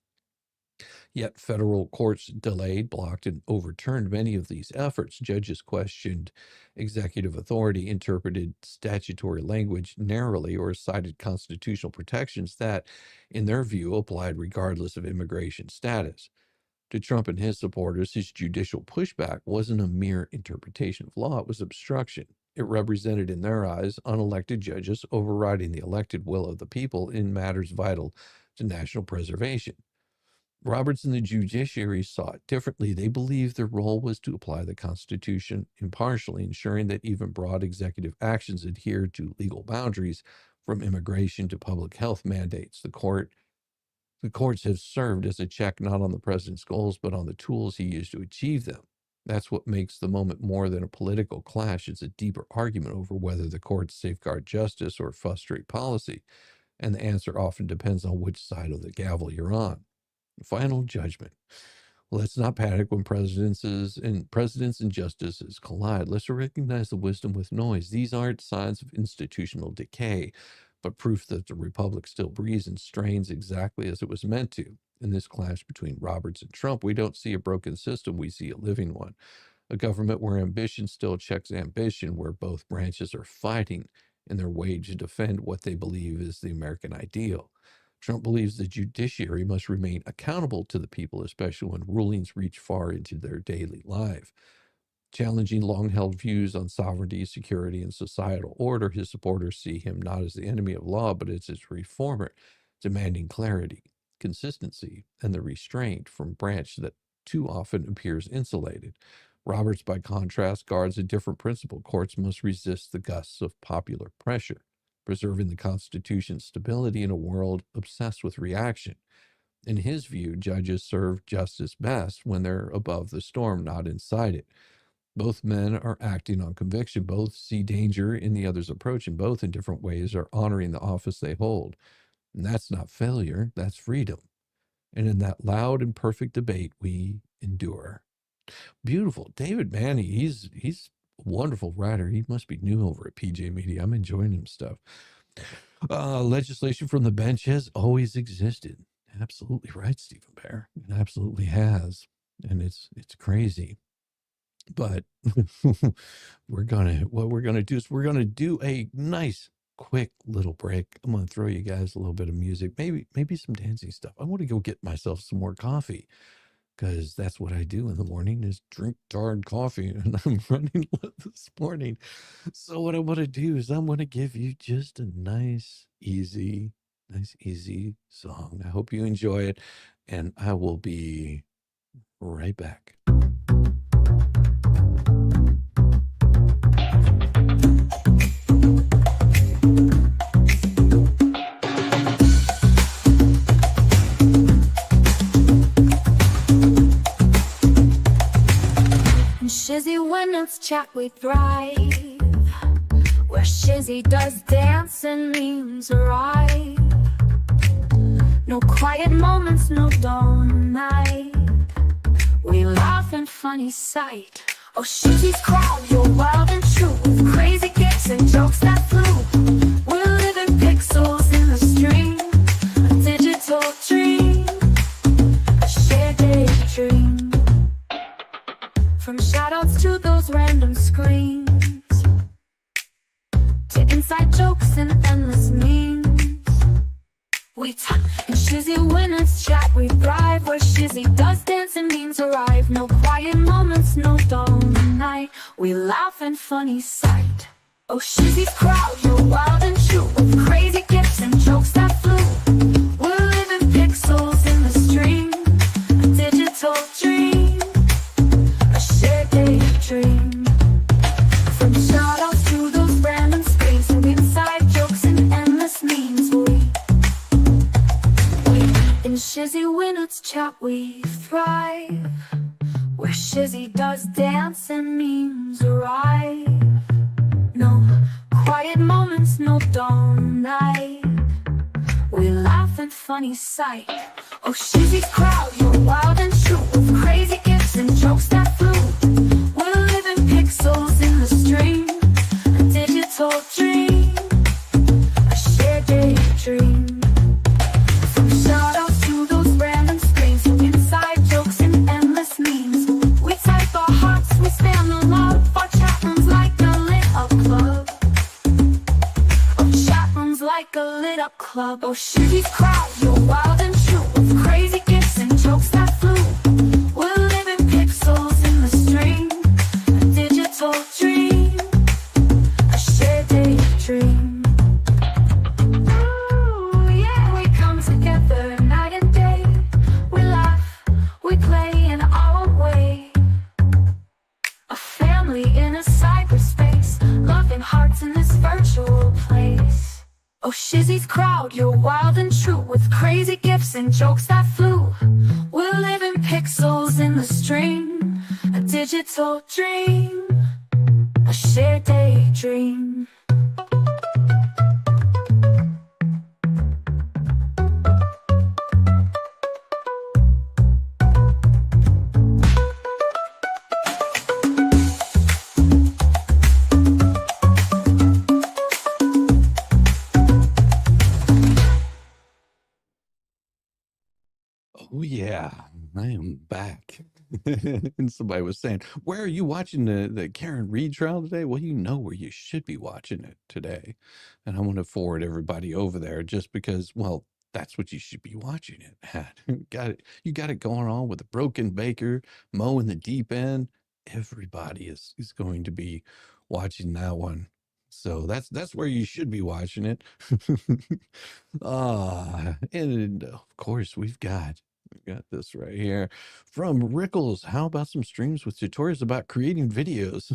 Yet federal courts delayed, blocked, and overturned many of these efforts. Judges questioned executive authority, interpreted statutory language narrowly, or cited constitutional protections that, in their view, applied regardless of immigration status. To Trump and his supporters, his judicial pushback wasn't a mere interpretation of law, it was obstruction. It represented, in their eyes, unelected judges overriding the elected will of the people in matters vital to national preservation. Roberts and the judiciary saw it differently. They believed their role was to apply the Constitution impartially, ensuring that even broad executive actions adhered to legal boundaries, from immigration to public health mandates. The courts have served as a check not on the president's goals, but on the tools he used to achieve them. That's what makes the moment more than a political clash. It's a deeper argument over whether the courts safeguard justice or frustrate policy, and the answer often depends on which side of the gavel you're on. Final judgment. Let's not panic when presidents and justices collide. Let's recognize the wisdom with noise. These aren't signs of institutional decay, but proof that the republic still breathes and strains exactly as it was meant to. In this clash between Roberts and Trump, we don't see a broken system, we see a living one. A government where ambition still checks ambition, where both branches are fighting in their wage to defend what they believe is the American ideal. Trump believes the judiciary must remain accountable to the people, especially when rulings reach far into their daily life. Challenging long-held views on sovereignty, security, and societal order, his supporters see him not as the enemy of law, but as its reformer, demanding clarity, consistency, and the restraint from branch that too often appears insulated. Roberts, by contrast, guards a different principle. Courts must resist the gusts of popular pressure, preserving the Constitution's stability in a world obsessed with reaction. In his view, judges serve justice best when they're above the storm, not inside it. Both men are acting on conviction. Both see danger in the other's approach, and both in different ways are honoring the office they hold. And that's not failure, that's freedom. And in that loud and perfect debate, we endure. Beautiful. David Manny, he's a wonderful writer. He must be new over at PJ Media. I'm enjoying him stuff. Legislation from the bench has always existed. Absolutely right, Stephen Bear. It absolutely has. And it's crazy. But what we're gonna do is we're gonna do a nice quick little break. I'm gonna throw you guys a little bit of music, maybe some dancing stuff. I want to go get myself some more coffee, because that's what I do in the morning, is drink darn coffee, and I'm running low this morning. So what I want to do is I'm going to give you just a nice, easy song. I hope you enjoy it, and I will be right back. Shizzy, when it's chat we thrive, where Shizzy does dance and memes arrive. No quiet moments, no dawn night. We laugh in funny sight. Oh, shitty's crowd, you're wild and true, with crazy gifts and jokes that flew. We're living pixels in the stream, a digital dream, a shared daydream. From shoutouts to those random screams, to inside jokes and endless memes. We talk and Shizzy winners chat, we thrive where Shizzy does dance and memes arrive. No quiet moments, no dull night. We laugh in funny sight. Oh, Shizzy's crowd, you're wild and true, with crazy gifts and jokes that flew. We're living pixels in the stream, a digital dream, a shared daydream. From shoutouts to those random screens, and inside jokes and endless memes. In Shizzy Winner's chat we thrive, where Shizzy does dance and memes arrive. No quiet moments, no dawn night. We laugh in funny sight. Oh, Shizzy's crowd, you're wild and true, with crazy gifts and jokes that flew. We're living pixels in the stream, a digital dream, a shared daydream. From shoutouts to those random screens, from inside jokes and endless memes. We type our hearts, we spam the love. Our chat rooms like a lit up club. Our chat rooms like a lit up club. Oh, Shizzy's crowd, you're wild and true, with crazy gifts and jokes that flew. We're living pixels in the stream, a digital dream, a shared daydream. Ooh, yeah, we come together night and day. We laugh, we play in our own way. A family in a cyberspace, loving hearts in this virtual place. Oh, Shizzy's crowd, you're wild and true, with crazy gifts and jokes that flew. We're living pixels in the stream, a digital dream, a shared daydream. Oh yeah, I am back. And somebody was saying, "Where are you watching the Karen Reed trial today?" Well, you know where you should be watching it today, and I want to forward everybody over there just because, well, that's what you should be watching it at. Got it. You got it going on with the Broken Baker, Mo in the Deep End. Everybody is going to be watching that one. So that's where you should be watching it. And of course we've got this right here from Rickles. How about some streams with tutorials about creating videos?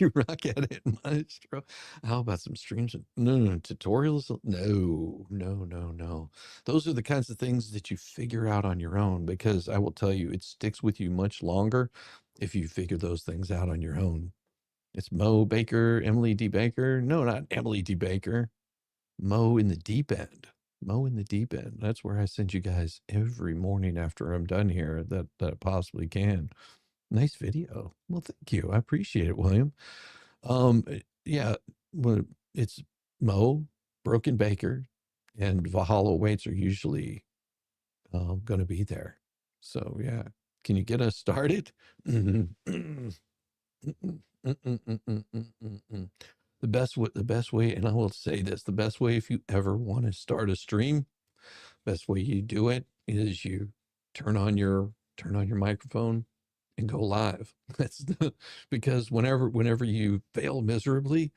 You rock at it, Maestro. How about some streams? No, tutorials? No. Those are the kinds of things that you figure out on your own, because I will tell you, it sticks with you much longer if you figure those things out on your own. It's Mo Baker, Emily D. Baker. No, not Emily D. Baker. Mo in the Deep End. Mo in the Deep End. That's where I send you guys every morning after I'm done here that I possibly can. Nice video. Well, thank you. I appreciate it, William. Yeah, well, it's Mo, Broken Baker, and Valhalla Waits are usually going to be there. So yeah, can you get us started? The best way, and I will say this, the best way if you ever want to start a stream, best way you do it is you turn on your microphone and go live. Because whenever you fail miserably,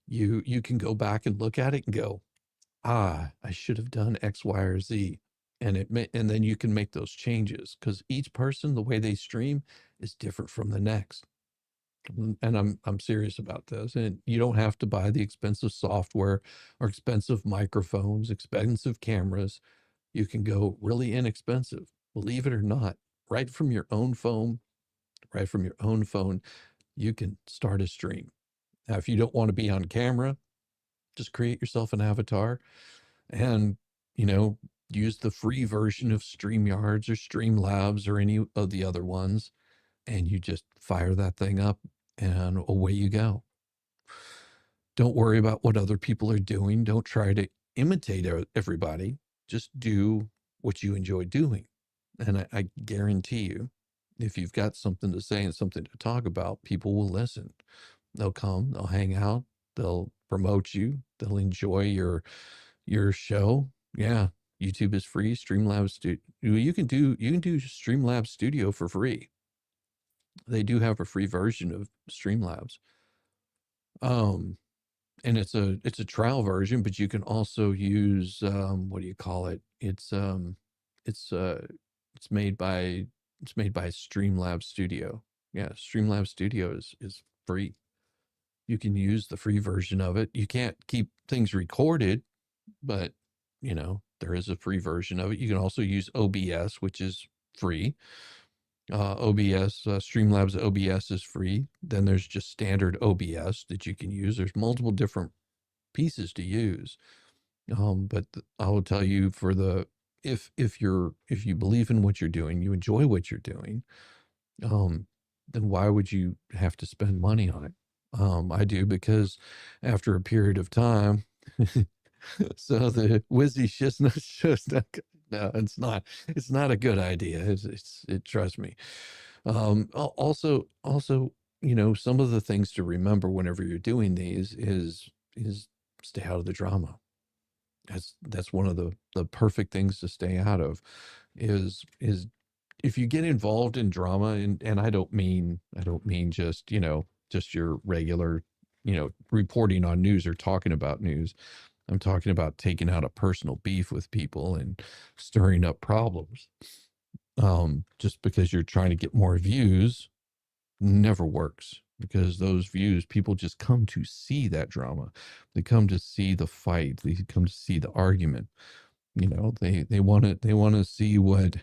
you can go back and look at it and go, I should have done X, Y, or Z. And then you can make those changes, because each person, the way they stream is different from the next. And I'm serious about this. And you don't have to buy the expensive software or expensive microphones, expensive cameras. You can go really inexpensive, believe it or not, right from your own phone, you can start a stream. Now, if you don't want to be on camera, just create yourself an avatar and, use the free version of StreamYards or Streamlabs or any of the other ones, and you just fire that thing up and away you go. Don't worry about what other people are doing. Don't try to imitate everybody. Just do what you enjoy doing. And I guarantee you, if you've got something to say and something to talk about, people will listen. They'll come, they'll hang out, they'll promote you, they'll enjoy your show. Yeah, YouTube is free. Streamlabs Studio. You can do Streamlabs Studio for free. They do have a free version of Streamlabs. And it's a trial version, but you can also use what do you call it? It's made by Streamlabs Studio. Yeah, Streamlabs Studio is free. You can use the free version of it. You can't keep things recorded, but you know, there is a free version of it. You can also use OBS, which is free. Streamlabs OBS is free. Then there's just standard OBS that you can use. There's multiple different pieces to use. But I will tell you, for the if you believe in what you're doing, you enjoy what you're doing, then why would you have to spend money on it? I do, because after a period of time, so the Wizzy show's not good. No, it's not a good idea. Trust me. Also, you know, some of the things to remember whenever you're doing these is stay out of the drama. That's one of the perfect things to stay out of, is if you get involved in drama, and I don't mean just, you know, just your regular, you know, reporting on news or talking about news. I'm talking about taking out a personal beef with people and stirring up problems. Just because you're trying to get more views never works, because those views, people just come to see that drama. They come to see the fight. They come to see the argument. You know, they want to see what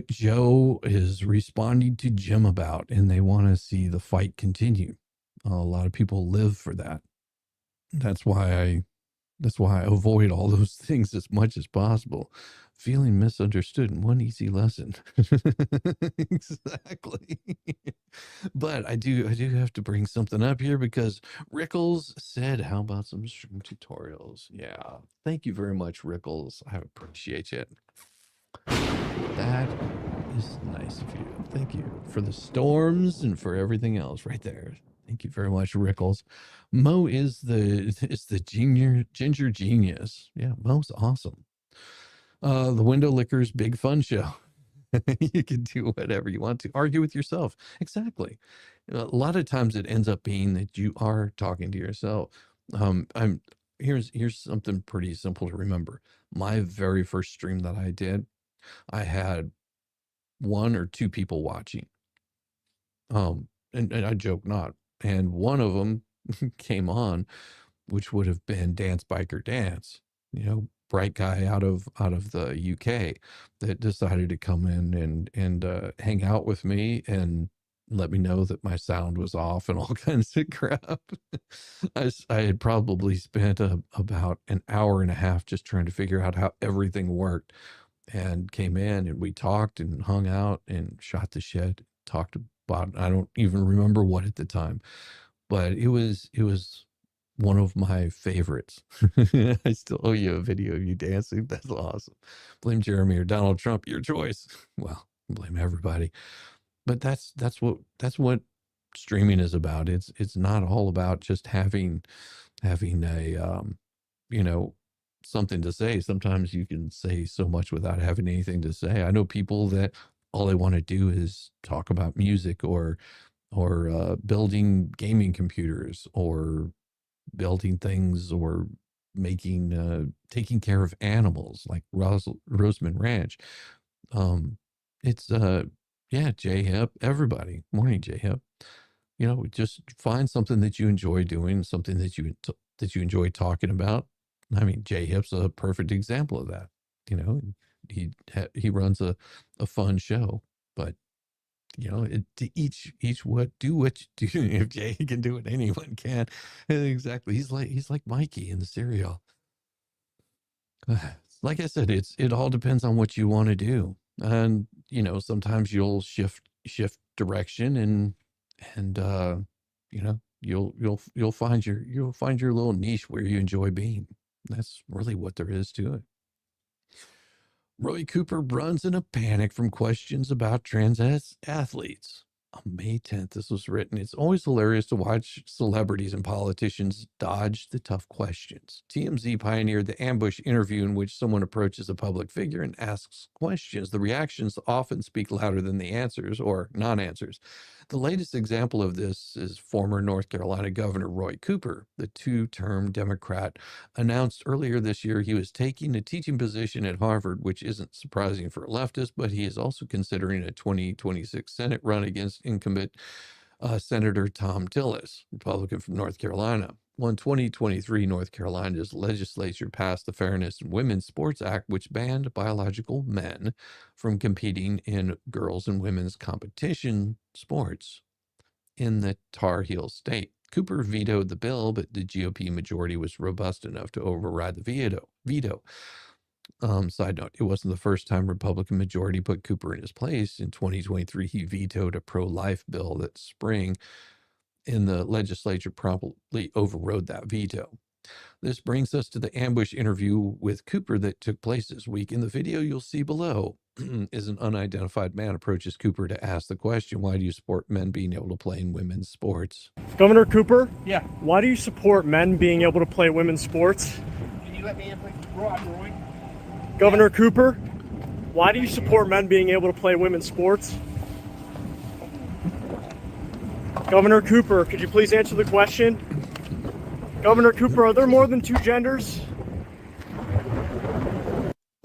Joe is responding to Jim about, and they want to see the fight continue. A lot of people live for that. That's why I avoid all those things as much as possible. Feeling misunderstood in one easy lesson. Exactly. But I do have to bring something up here, because Rickles said, how about some stream tutorials? Yeah. Thank you very much, Rickles. I appreciate it. That is nice of you. Thank you for the storms and for everything else right there. Thank you very much, Rickles. Mo is the ginger genius. Yeah, Mo's awesome. The Window Lickers Big Fun Show. You can do whatever you want to. Argue with yourself. Exactly. A lot of times it ends up being that you are talking to yourself. Here's something pretty simple to remember. My very first stream that I did, I had 1 or 2 people watching. And I joke not. And one of them came on, which would have been Dance Biker Dance, you know, bright guy out of the UK, that decided to come in and hang out with me and let me know that my sound was off and all kinds of crap. I had probably spent about an hour and a half just trying to figure out how everything worked, and came in and we talked and hung out and shot the shit, talked about, I don't even remember what at the time, but it was one of my favorites. I still owe you a video of you dancing. That's awesome. Blame Jeremy or Donald Trump, your choice. Well, blame everybody. But that's what streaming is about. It's not all about just having a you know, something to say. Sometimes you can say so much without having anything to say. I know people that all they want to do is talk about music or building gaming computers, or building things, or taking care of animals, like Roseman Ranch. It's yeah, J Hip, everybody. Morning, J Hip. You know, just find something that you enjoy doing, something that you enjoy talking about. I mean, J Hip's a perfect example of that. You know, he runs a fun show, but you know, to each what you do. If Jay can do it, anyone can. Exactly. He's like Mikey in the cereal. like I said, it all depends on what you want to do. And, sometimes you'll shift direction and you'll find your little niche where you enjoy being. That's really what there is to it. Roy Cooper runs in a panic from questions about trans athletes. On May 10th, this was written. It's always hilarious to watch celebrities and politicians dodge the tough questions. TMZ pioneered the ambush interview in which someone approaches a public figure and asks questions. The reactions often speak louder than the answers or non-answers. The latest example of this is former North Carolina Governor Roy Cooper. The two-term Democrat announced earlier this year he was taking a teaching position at Harvard, which isn't surprising for a leftist, but he is also considering a 2026 Senate run against incumbent Senator Tom Tillis, Republican from North Carolina. Well, in 2023, North Carolina's legislature passed the Fairness in Women's Sports Act, which banned biological men from competing in girls' and women's competition sports in the Tar Heel state. Cooper vetoed the bill, but the GOP majority was robust enough to override the veto. Side note, it wasn't the first time Republican majority put Cooper in his place. In 2023, he vetoed a pro-life bill that spring, and the legislature promptly overrode that veto. This brings us to the ambush interview with Cooper that took place this week. In the video you'll see below is an unidentified man approaches Cooper to ask the question, why do you support men being able to play in women's sports? Governor Cooper? Yeah. Why do you support men being able to play women's sports? Can you let me in, please? Roy. Governor Cooper? Why do you support men being able to play women's sports? Governor Cooper, could you please answer the question? Governor Cooper, are there more than two genders?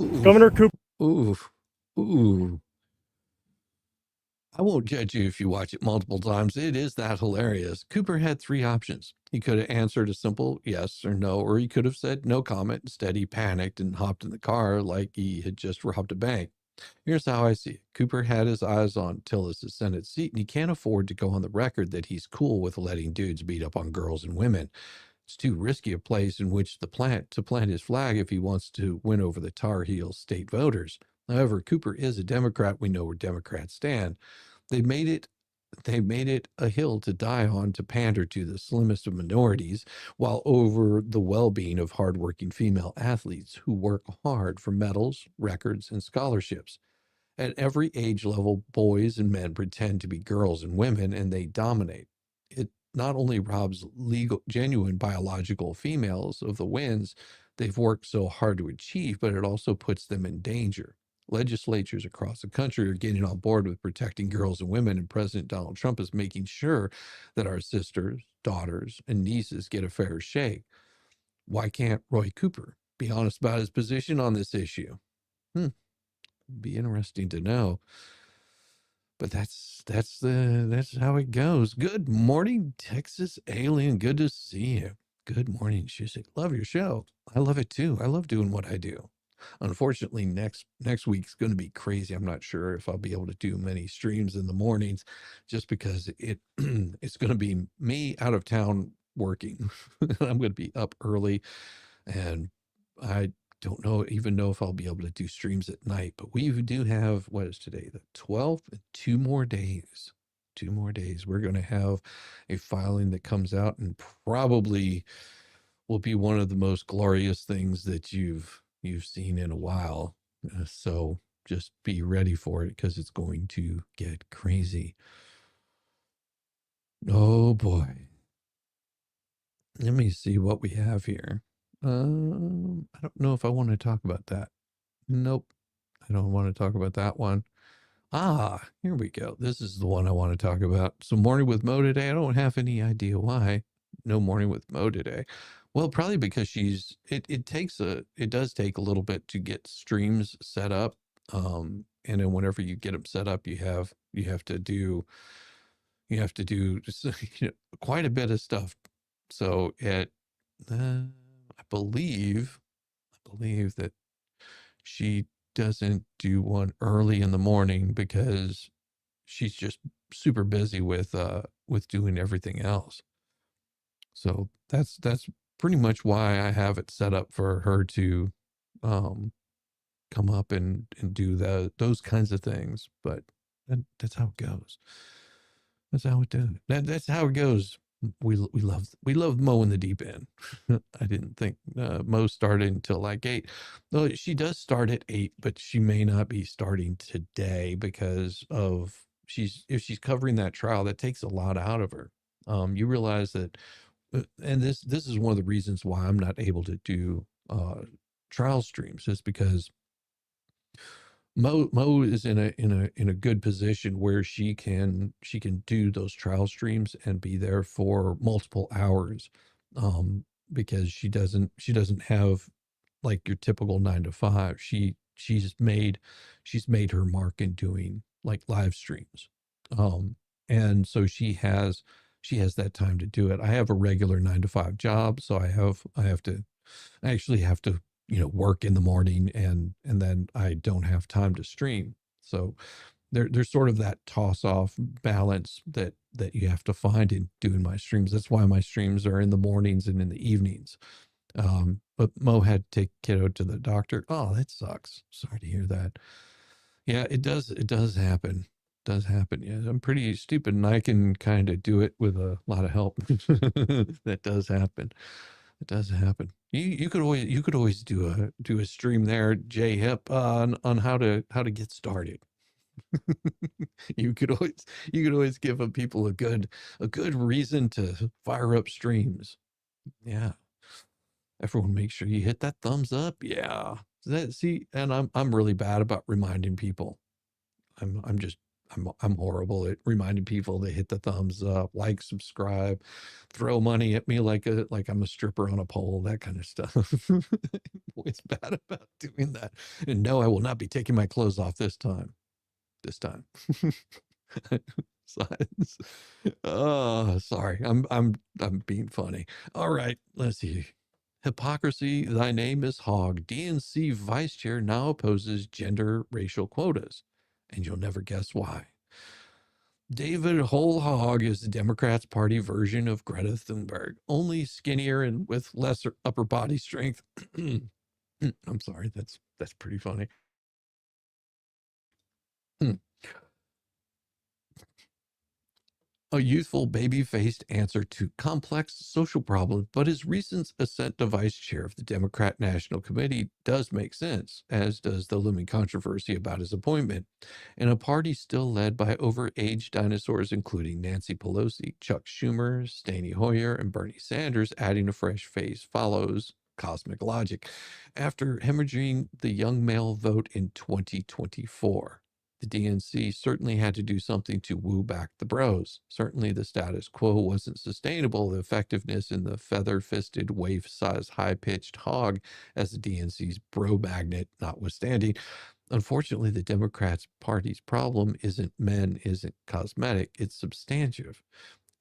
Ooh. Governor Cooper. Ooh. I won't judge you if you watch it multiple times. It is that hilarious. Cooper had three options. He could have answered a simple yes or no, or he could have said no comment. Instead, he panicked and hopped in the car like he had just robbed a bank. Here's how I see it. Cooper had his eyes on Tillis' Senate seat, and he can't afford to go on the record that he's cool with letting dudes beat up on girls and women. It's too risky a place in which to plant his flag if he wants to win over the Tar Heel state voters. However, Cooper is a Democrat. We know where Democrats stand. They made it a hill to die on to pander to the slimmest of minorities, while over the well-being of hardworking female athletes who work hard for medals, records, and scholarships. At every age level, boys and men pretend to be girls and women, and they dominate. It not only robs genuine biological females of the wins they've worked so hard to achieve, but it also puts them in danger. Legislatures across the country are getting on board with protecting girls and women, and President Donald Trump is making sure that our sisters, daughters, and nieces get a fair shake. Why can't Roy Cooper be honest about his position on this issue? Be interesting to know. But that's how it goes. Good morning, Texas Alien. Good to see you. Good morning, Shizzy. Love your show. I love it too. I love doing what I do. Unfortunately, next week's going to be crazy. I'm not sure if I'll be able to do many streams in the mornings, just because it's going to be me out of town working. I'm going to be up early, and I don't even know if I'll be able to do streams at night. But we do have, what is today, the 12th? 2 more days. 2 more days. We're going to have a filing that comes out, and probably will be one of the most glorious things that you've seen in a while. So just be ready for it, because it's going to get crazy. Oh boy. Let me see what we have here. I don't know if I want to talk about that. Nope. I don't want to talk about that one. Here we go. This is the one I want to talk about. So morning with Mo today. I don't have any idea why. No morning with Mo today. Well, probably because it does take a little bit to get streams set up. And then whenever you get them set up, you have to do quite a bit of stuff. So I believe that she doesn't do one early in the morning because she's just super busy with doing everything else. So that's pretty much why I have it set up for her to come up and do those kinds of things. But that's how it goes. That's how it does. That's how it goes. We love Mo in the deep end. I didn't think Mo started until like 8. Though she does start at 8, but she may not be starting today because of if she's covering that trial, that takes a lot out of her. You realize that, and this is one of the reasons why I'm not able to do trial streams, is because Mo is in a good position where she can do those trial streams and be there for multiple hours, because she doesn't have like your typical 9 to 5. She's made her mark in doing like live streams, and so she has that time to do it. I have a regular 9 to 5 job, so I actually have to, work in the morning, and then I don't have time to stream. So there's sort of that toss off balance that you have to find in doing my streams. That's why my streams are in the mornings and in the evenings. But Mo had to take kiddo to the doctor. Oh, that sucks. Sorry to hear that. Yeah, it does happen. Does happen. Yeah, I'm pretty stupid and I can kind of do it with a lot of help. That does happen. It does happen. You could always do a stream there, J Hip, on how to get started. You could always give people a good reason to fire up streams. Yeah. Everyone make sure you hit that thumbs up. Yeah. See, and I'm really bad about reminding people. I'm horrible at reminding people to hit the thumbs up, like, subscribe, throw money at me like I'm a stripper on a pole, that kind of stuff. Always bad about doing that. And no, I will not be taking my clothes off this time. This time. Silence. Oh, sorry. I'm being funny. All right, let's see. Hypocrisy, thy name is Hog. DNC vice chair now opposes gender racial quotas, and you'll never guess why. David Whole Hog is the Democrats' party version of Greta Thunberg, only skinnier and with lesser upper body strength. I'm sorry, that's pretty funny. A youthful, baby-faced answer to complex social problems, but his recent ascent to vice chair of the Democrat National Committee does make sense, as does the looming controversy about his appointment. In a party still led by over-aged dinosaurs, including Nancy Pelosi, Chuck Schumer, Steny Hoyer, and Bernie Sanders, adding a fresh face follows cosmic logic. After hemorrhaging the young male vote in 2024. The DNC certainly had to do something to woo back the bros. Certainly the status quo wasn't sustainable. The effectiveness in the feather-fisted, waif-sized, high-pitched hog as the DNC's bro magnet notwithstanding. Unfortunately, the Democrats' party's problem isn't cosmetic, it's substantive.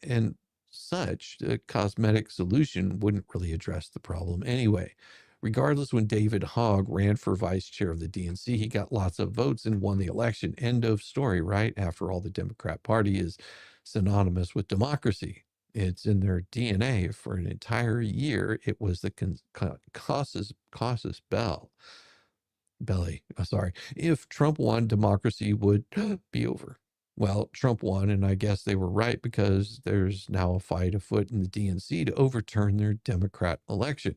And such, the cosmetic solution wouldn't really address the problem anyway. Regardless, when David Hogg ran for vice chair of the DNC, he got lots of votes and won the election. End of story, right? After all, the Democrat Party is synonymous with democracy. It's in their DNA. For an entire year, it was the casus belli. Sorry. If Trump won, democracy would be over. Well, Trump won, and I guess they were right because there's now a fight afoot in the DNC to overturn their Democrat election.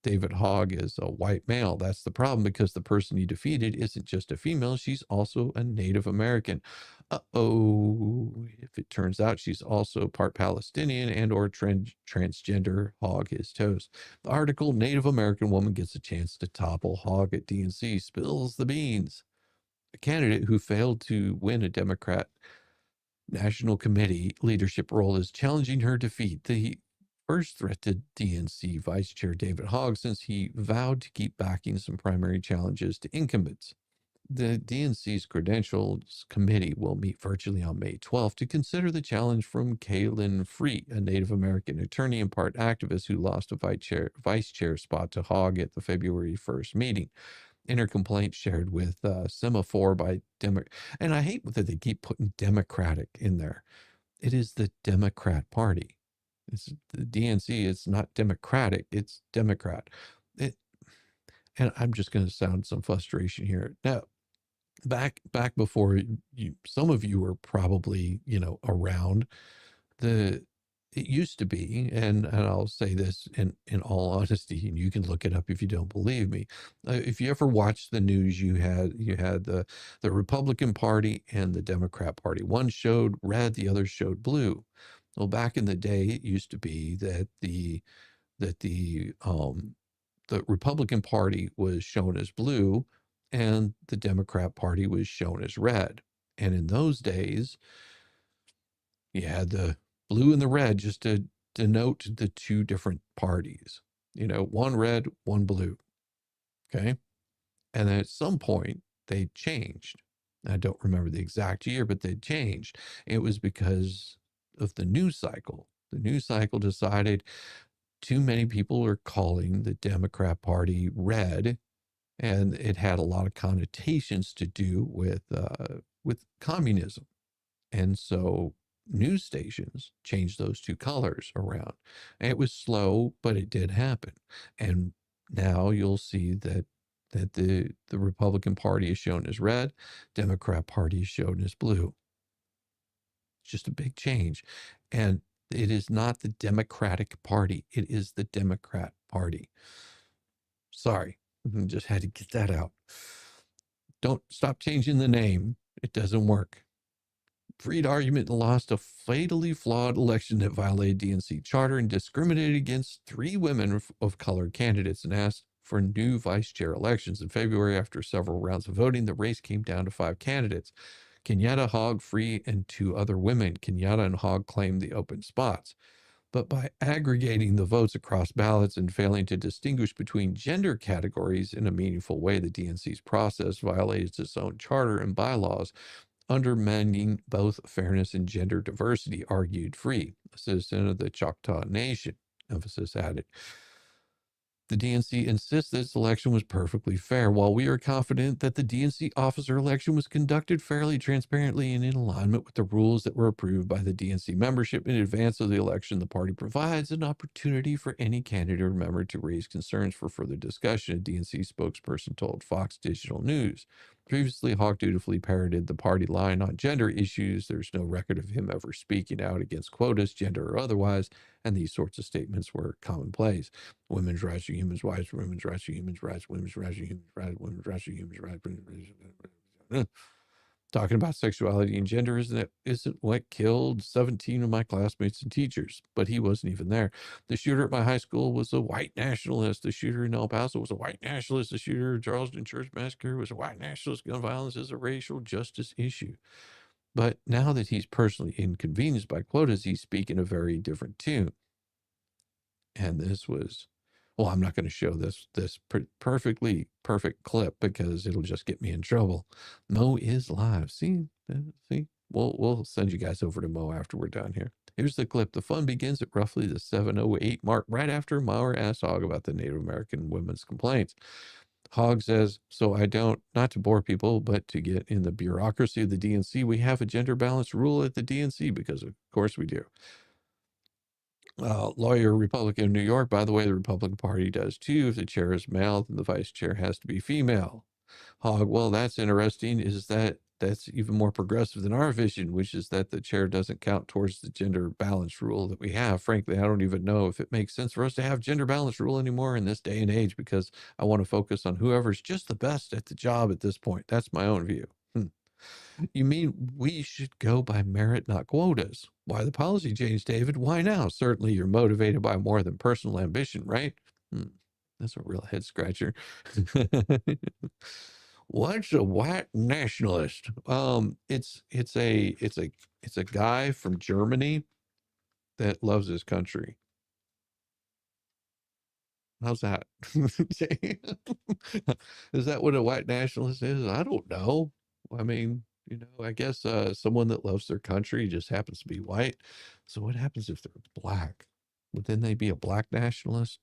David Hogg is a white male. That's the problem, because the person he defeated isn't just a female, she's also a Native American. Uh-oh. If it turns out she's also part Palestinian and or transgender, Hogg is toast. The article, Native American woman gets a chance to topple Hogg at DNC, spills the beans. A candidate who failed to win a Democrat National Committee leadership role is challenging her defeat. The first threat to DNC Vice Chair David Hogg, since he vowed to keep backing some primary challenges to incumbents. The DNC's Credentials Committee will meet virtually on May 12th to consider the challenge from Kaylin Free, a Native American attorney and part activist who lost a vice chair spot to Hogg at the February 1st meeting. In her complaint shared with Semaphore by and I hate that they keep putting Democratic in there. It is the Democrat Party. It's the DNC. It's not Democratic. It's Democrat. and I'm just going to sound some frustration here. Now, back before some of you were probably, around, the it used to be, and I'll say this in all honesty, and you can look it up if you don't believe me. If you ever watched the news, you had the Republican Party and the Democrat Party. One showed red, the other showed blue. Well, back in the day, it used to be that the Republican Party was shown as blue and the Democrat Party was shown as red. And in those days, you had the blue and the red just to denote the two different parties. One red, one blue. Okay. And then at some point, they changed. I don't remember the exact year, but they changed. It was because of the news cycle. The news cycle decided too many people were calling the Democrat Party red, and it had a lot of connotations to do with communism. And so news stations changed those two colors around. And it was slow, but it did happen. And now you'll see that the Republican Party is shown as red, Democrat Party is shown as blue. It's just a big change. And it is not the Democratic Party. It is the Democrat Party. Sorry, just had to get that out. Don't stop changing the name. It doesn't work. Freed argument lost a fatally flawed election that violated DNC charter and discriminated against 3 women of color candidates and asked for new vice chair elections. In February, after several rounds of voting, the race came down to 5 candidates. Kenyatta, Hogg, Free, and 2 other women. Kenyatta and Hogg claimed the open spots. But by aggregating the votes across ballots and failing to distinguish between gender categories in a meaningful way, the DNC's process violates its own charter and bylaws, undermining both fairness and gender diversity, argued Free, a citizen of the Choctaw Nation. Emphasis added. The DNC insists this election was perfectly fair. While we are confident that the DNC officer election was conducted fairly, transparently, and in alignment with the rules that were approved by the DNC membership in advance of the election, the party provides an opportunity for any candidate or member to raise concerns for further discussion, a DNC spokesperson told Fox Digital News. Previously, Hawk dutifully parroted the party line on gender issues. There's no record of him ever speaking out against quotas, gender or otherwise, and these sorts of statements were commonplace. Women's rights are human rights, women's rights are human rights, women's rights are human rights, women's rights are human rights. Talking about sexuality and gender isn't what killed 17 of my classmates and teachers, but he wasn't even there. The shooter at my high school was a white nationalist. The shooter in El Paso was a white nationalist. The shooter at Charleston Church Massacre was a white nationalist. Gun violence is a racial justice issue. But now that he's personally inconvenienced by quotas, he's speaking a very different tune. And this was, well, I'm not going to show this perfectly perfect clip because it'll just get me in trouble. Mo is live. See, we'll send you guys over to Mo after we're done here. Here's the clip. The fun begins at roughly the 7:08 mark, right after Maurer asks Hogg about the Native American women's complaints. Hogg says, so not to bore people, but to get in the bureaucracy of the DNC, we have a gender balance rule at the DNC because of course we do. Lawyer, Republican of New York, by the way, the Republican Party does too. If the chair is male, then the vice chair has to be female. Hogg, well, that's interesting. That's even more progressive than our vision, which is that the chair doesn't count towards the gender balance rule that we have. Frankly, I don't even know if it makes sense for us to have gender balance rule anymore in this day and age because I want to focus on whoever's just the best at the job at this point. That's my own view. You mean we should go by merit, not quotas? Why the policy change, David? Why now? Certainly you're motivated by more than personal ambition, right? That's a real head scratcher. What's a white nationalist? It's a guy from Germany that loves his country. How's that? Is that what a white nationalist is? I don't know. I mean, I guess someone that loves their country just happens to be white. So what happens if they're black? Would then they be a black nationalist?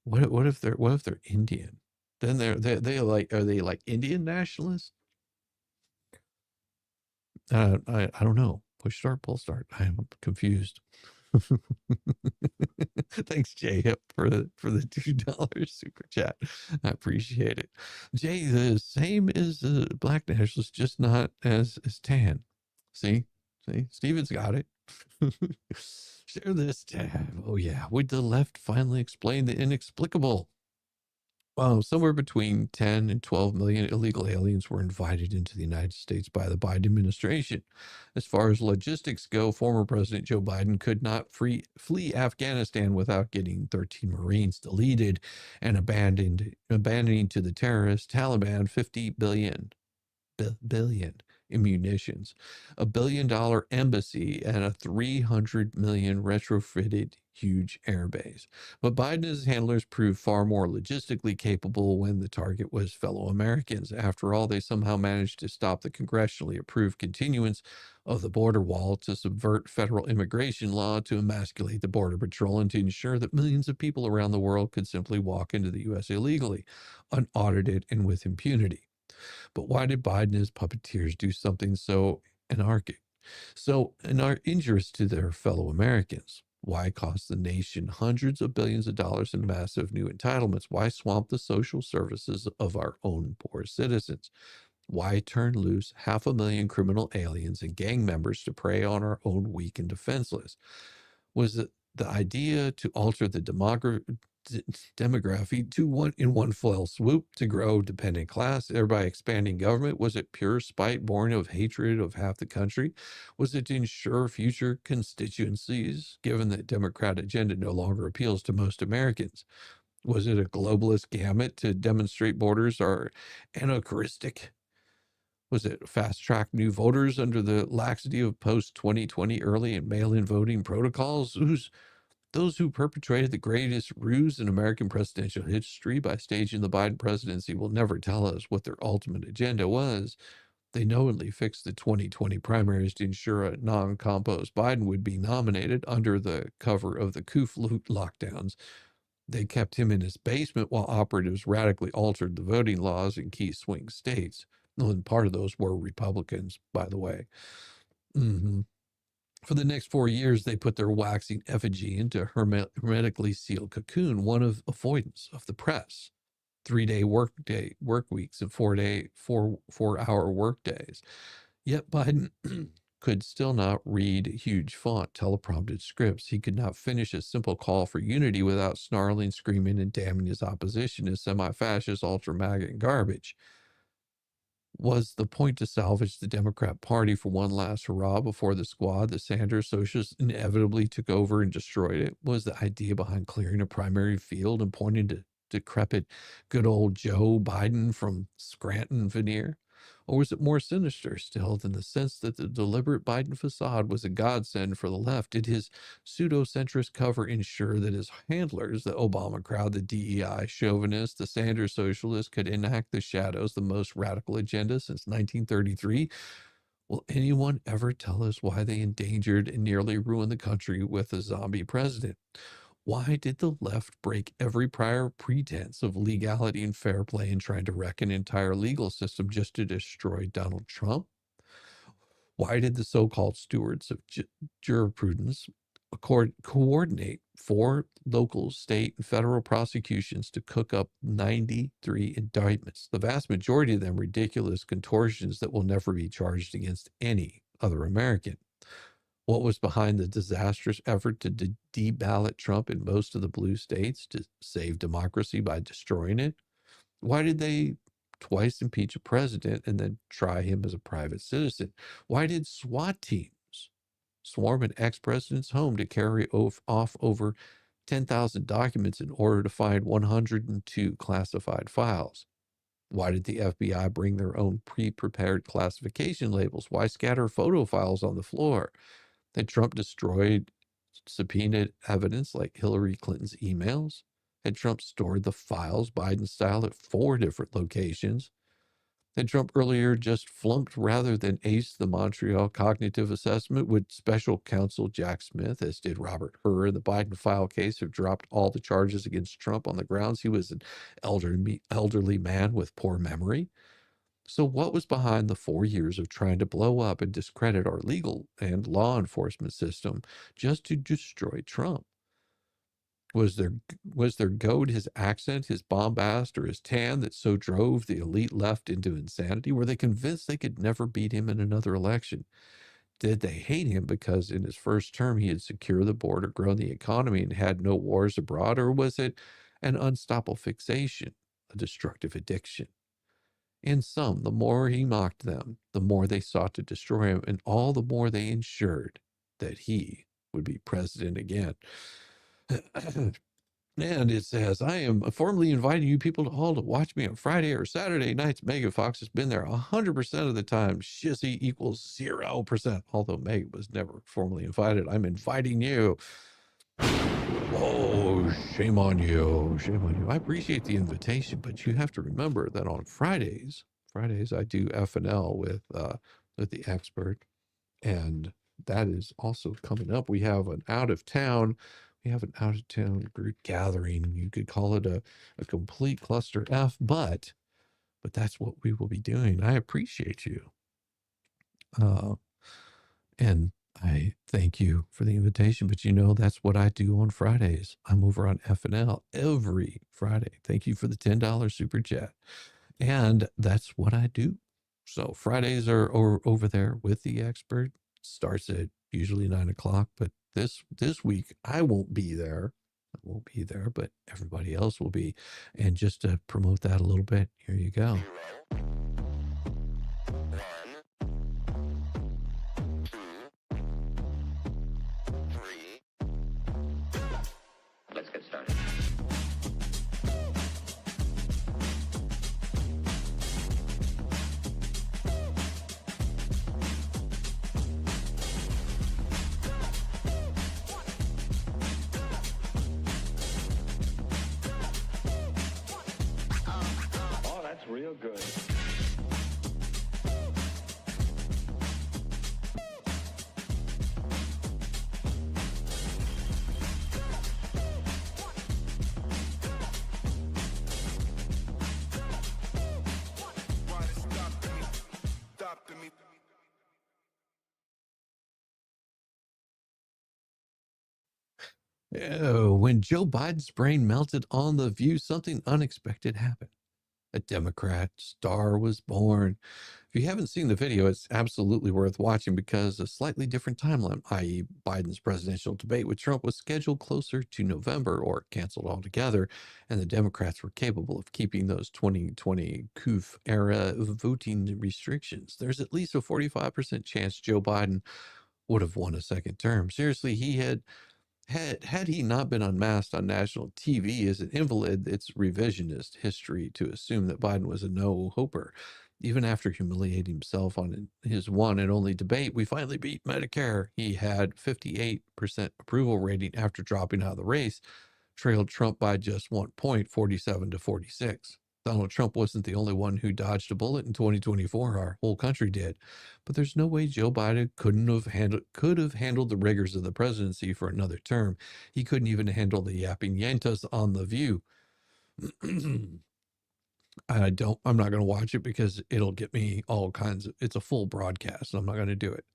What if they're Indian? Then they like, are they like Indian nationalists? I don't know. Push start, pull start. I am confused. Thanks, Jay, for the $2 super chat. I appreciate it. Jay, the same as Black nationalists, just not as tan. See, Steven's got it. Share this tab. Oh yeah, would the left finally explain the inexplicable? Somewhere between 10 and 12 million illegal aliens were invited into the United States by the Biden administration. As far as logistics go, former President Joe Biden could not flee Afghanistan without getting 13 Marines deleted and abandoning to the terrorist Taliban 50 billion in munitions, a $1 billion embassy, and a 300 million retrofitted huge airbase. But Biden and his handlers proved far more logistically capable when the target was fellow Americans. After all, they somehow managed to stop the congressionally approved continuance of the border wall, to subvert federal immigration law, to emasculate the Border Patrol, and to ensure that millions of people around the world could simply walk into the U.S. illegally, unaudited, and with impunity. But why did Biden and his puppeteers do something so anarchic, so injurious to their fellow Americans? Why cost the nation hundreds of billions of dollars in massive new entitlements? Why swamp the social services of our own poor citizens? Why turn loose 500,000 criminal aliens and gang members to prey on our own weak and defenseless? Was it the idea to alter the demography to one fell swoop, to grow dependent class, thereby expanding government? Was it pure spite born of hatred of half the country? Was it to ensure future constituencies, given that Democrat agenda no longer appeals to most Americans? Was it a globalist gamut to demonstrate borders are anachronistic? Was it fast track new voters under the laxity of post 2020 early and mail in voting protocols? Those who perpetrated the greatest ruse in American presidential history by staging the Biden presidency will never tell us what their ultimate agenda was. They knowingly fixed the 2020 primaries to ensure a non-composed Biden would be nominated under the cover of the coup lockdowns. They kept him in his basement while operatives radically altered the voting laws in key swing states. And part of those were Republicans, by the way. For the next 4 years, they put their waxing effigy into hermetically sealed cocoon, one of avoidance of the press, 3-day work weeks, and 4-hour work days. Yet Biden could still not read huge font teleprompted scripts. He could not finish a simple call for unity without snarling, screaming, and damning his opposition as semi-fascist, ultra-MAGA, and garbage. Was the point to salvage the Democrat Party for one last hurrah before the squad, the Sanders socialists, inevitably took over and destroyed it? Was the idea behind clearing a primary field and pointing to decrepit good old Joe Biden from Scranton veneer? Or was it more sinister still, than the sense that the deliberate Biden facade was a godsend for the left? Did his pseudo-centrist cover ensure that his handlers, the Obama crowd, the DEI chauvinists, the Sanders socialists, could enact the shadows, the most radical agenda since 1933? Will anyone ever tell us why they endangered and nearly ruined the country with a zombie president? Why did the left break every prior pretense of legality and fair play in trying to wreck an entire legal system just to destroy Donald Trump? Why did the so-called stewards of jurisprudence coordinate 4 local, state, and federal prosecutions to cook up 93 indictments, the vast majority of them ridiculous contortions that will never be charged against any other American? What was behind the disastrous effort to de-ballot Trump in most of the blue states, to save democracy by destroying it? Why did they twice impeach a president and then try him as a private citizen? Why did SWAT teams swarm an ex-president's home to carry off over 10,000 documents in order to find 102 classified files? Why did the FBI bring their own pre-prepared classification labels? Why scatter photo files on the floor? Had Trump destroyed subpoenaed evidence like Hillary Clinton's emails? Had Trump stored the files Biden style at 4 different locations? Had Trump earlier just flunked rather than aced the Montreal cognitive assessment? Would special counsel Jack Smith, as did Robert Hur in the Biden file case, have dropped all the charges against Trump on the grounds he was an elderly man with poor memory? So, what was behind the 4 years of trying to blow up and discredit our legal and law enforcement system just to destroy Trump? Was their goad his accent, his bombast, or his tan that so drove the elite left into insanity? Were they convinced they could never beat him in another election? Did they hate him because in his first term he had secured the border, grown the economy, and had no wars abroad? Or was it an unstoppable fixation, a destructive addiction? In sum, the more he mocked them, the more they sought to destroy him, and all the more they ensured that he would be president again. And it says, I am formally inviting you people all to watch me on Friday or Saturday nights. Megan Fox has been there 100% of the time. Shizzy equals 0%. Although Meg was never formally invited, I'm inviting you. Oh, shame on you. Shame on you. I appreciate the invitation, but you have to remember that on Fridays I do FNL with the expert. And that is also coming up. We have an out-of-town group gathering. You could call it a complete cluster F, but that's what we will be doing. I appreciate you. And I thank you for the invitation, but that's what I do on Fridays. I'm over on FNL every Friday. Thank you for the $10 super chat. And that's what I do. So Fridays are over there with the expert. Starts at usually 9 o'clock, but this week I won't be there. But everybody else will be. And just to promote that a little bit, here you go. Let's get started. Oh, that's real good. When Joe Biden's brain melted on The View, something unexpected happened. A Democrat star was born. If you haven't seen the video, it's absolutely worth watching because a slightly different timeline, i.e., Biden's presidential debate with Trump, was scheduled closer to November or canceled altogether, and the Democrats were capable of keeping those 2020 coup era voting restrictions. There's at least a 45% chance Joe Biden would have won a second term. Seriously, had he not been unmasked on national TV as an invalid, it's revisionist history to assume that Biden was a no-hoper. Even after humiliating himself on his one and only debate, we finally beat Medicare. He had 58% approval rating after dropping out of the race, trailed Trump by just 1 point, 47 to 46. Donald Trump wasn't the only one who dodged a bullet in 2024. Our whole country did. But there's no way Joe Biden could have handled the rigors of the presidency for another term. He couldn't even handle the yapping yentas on The View. I'm not going to watch it because it'll get me all kinds of, it's a full broadcast. I'm not going to do it.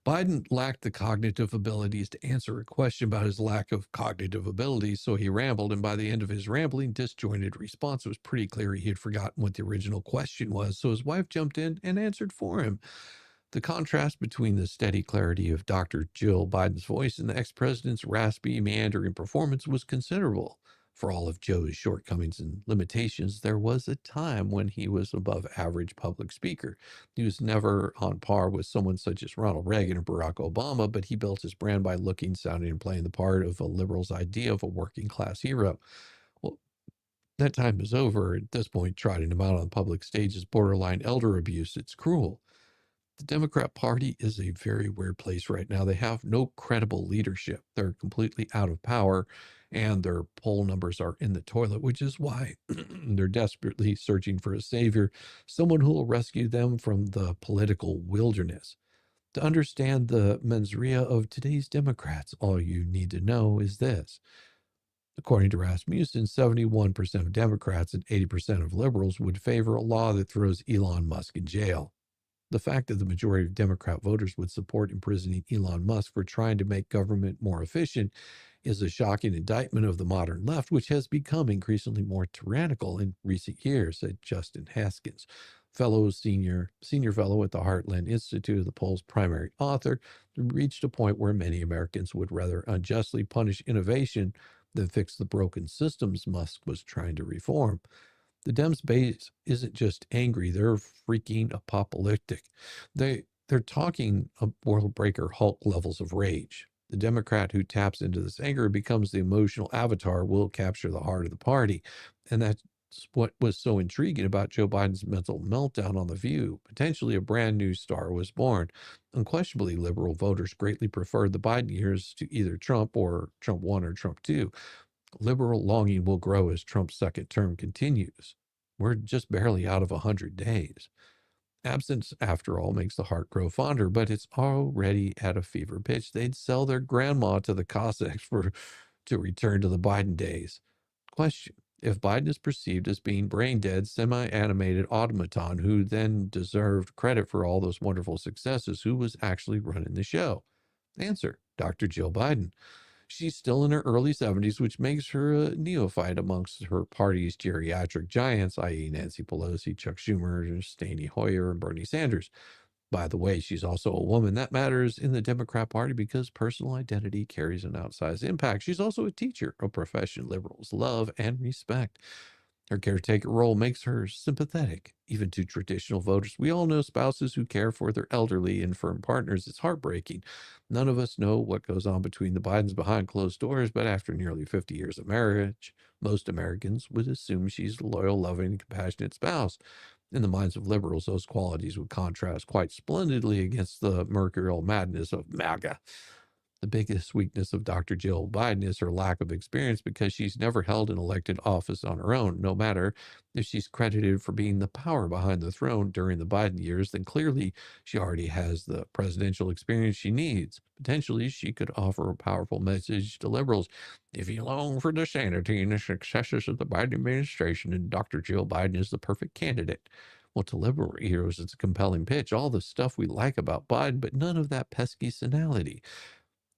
Biden lacked the cognitive abilities to answer a question about his lack of cognitive abilities, so he rambled, and by the end of his rambling, disjointed response, it was pretty clear he had forgotten what the original question was, so his wife jumped in and answered for him. The contrast between the steady clarity of Dr. Jill Biden's voice and the ex-president's raspy, meandering performance was considerable. For all of Joe's shortcomings and limitations, there was a time when he was above average public speaker. He was never on par with someone such as Ronald Reagan or Barack Obama, but he built his brand by looking, sounding, and playing the part of a liberal's idea of a working class hero. Well, that time is over. At this point, trotting him out on public stage is borderline elder abuse. It's cruel. The Democrat Party is a very weird place right now. They have no credible leadership. They're completely out of power, and their poll numbers are in the toilet, which is why they're desperately searching for a savior, someone who will rescue them from the political wilderness. To understand the mens rea of today's Democrats, all you need to know is this. According to Rasmussen, 71% of Democrats and 80% of liberals would favor a law that throws Elon Musk in jail. The fact that the majority of Democrat voters would support imprisoning Elon Musk for trying to make government more efficient is a shocking indictment of the modern left, which has become increasingly more tyrannical in recent years, said Justin Haskins, senior fellow at the Heartland Institute, the poll's primary author, reached a point where many Americans would rather unjustly punish innovation than fix the broken systems Musk was trying to reform. The Dems base isn't just angry, they're freaking apocalyptic. They're talking a world breaker Hulk levels of rage. The Democrat who taps into this anger becomes the emotional avatar will capture the heart of the party. And that's what was so intriguing about Joe Biden's mental meltdown on The View. Potentially a brand new star was born. Unquestionably, liberal voters greatly preferred the Biden years to either Trump or Trump 1 or Trump 2. Liberal longing will grow as Trump's second term continues. We're just barely out of 100 days. Absence, after all, makes the heart grow fonder, but it's already at a fever pitch. They'd sell their grandma to the Cossacks to return to the Biden days. Question: if Biden is perceived as being brain dead, semi-animated automaton who then deserved credit for all those wonderful successes, who was actually running the show? Answer: Dr. Jill Biden. She's still in her early 70s, which makes her a neophyte amongst her party's geriatric giants, i.e. Nancy Pelosi, Chuck Schumer, Steny Hoyer, and Bernie Sanders. By the way, she's also a woman. That matters in the Democrat Party because personal identity carries an outsized impact. She's also a teacher, a profession liberals love and respect. Her caretaker role makes her sympathetic, even to traditional voters. We all know spouses who care for their elderly, infirm partners. It's heartbreaking. None of us know what goes on between the Bidens behind closed doors, but after nearly 50 years of marriage, most Americans would assume she's a loyal, loving, and compassionate spouse. In the minds of liberals, those qualities would contrast quite splendidly against the mercurial madness of MAGA. The biggest weakness of Dr. Jill Biden is her lack of experience because she's never held an elected office on her own. No matter if she's credited for being the power behind the throne during the Biden years, then clearly she already has the presidential experience she needs. Potentially, she could offer a powerful message to liberals. If you long for the sanity and the successes of the Biden administration, then Dr. Jill Biden is the perfect candidate. Well, to liberal ears, it's a compelling pitch. All the stuff we like about Biden, but none of that pesky senility.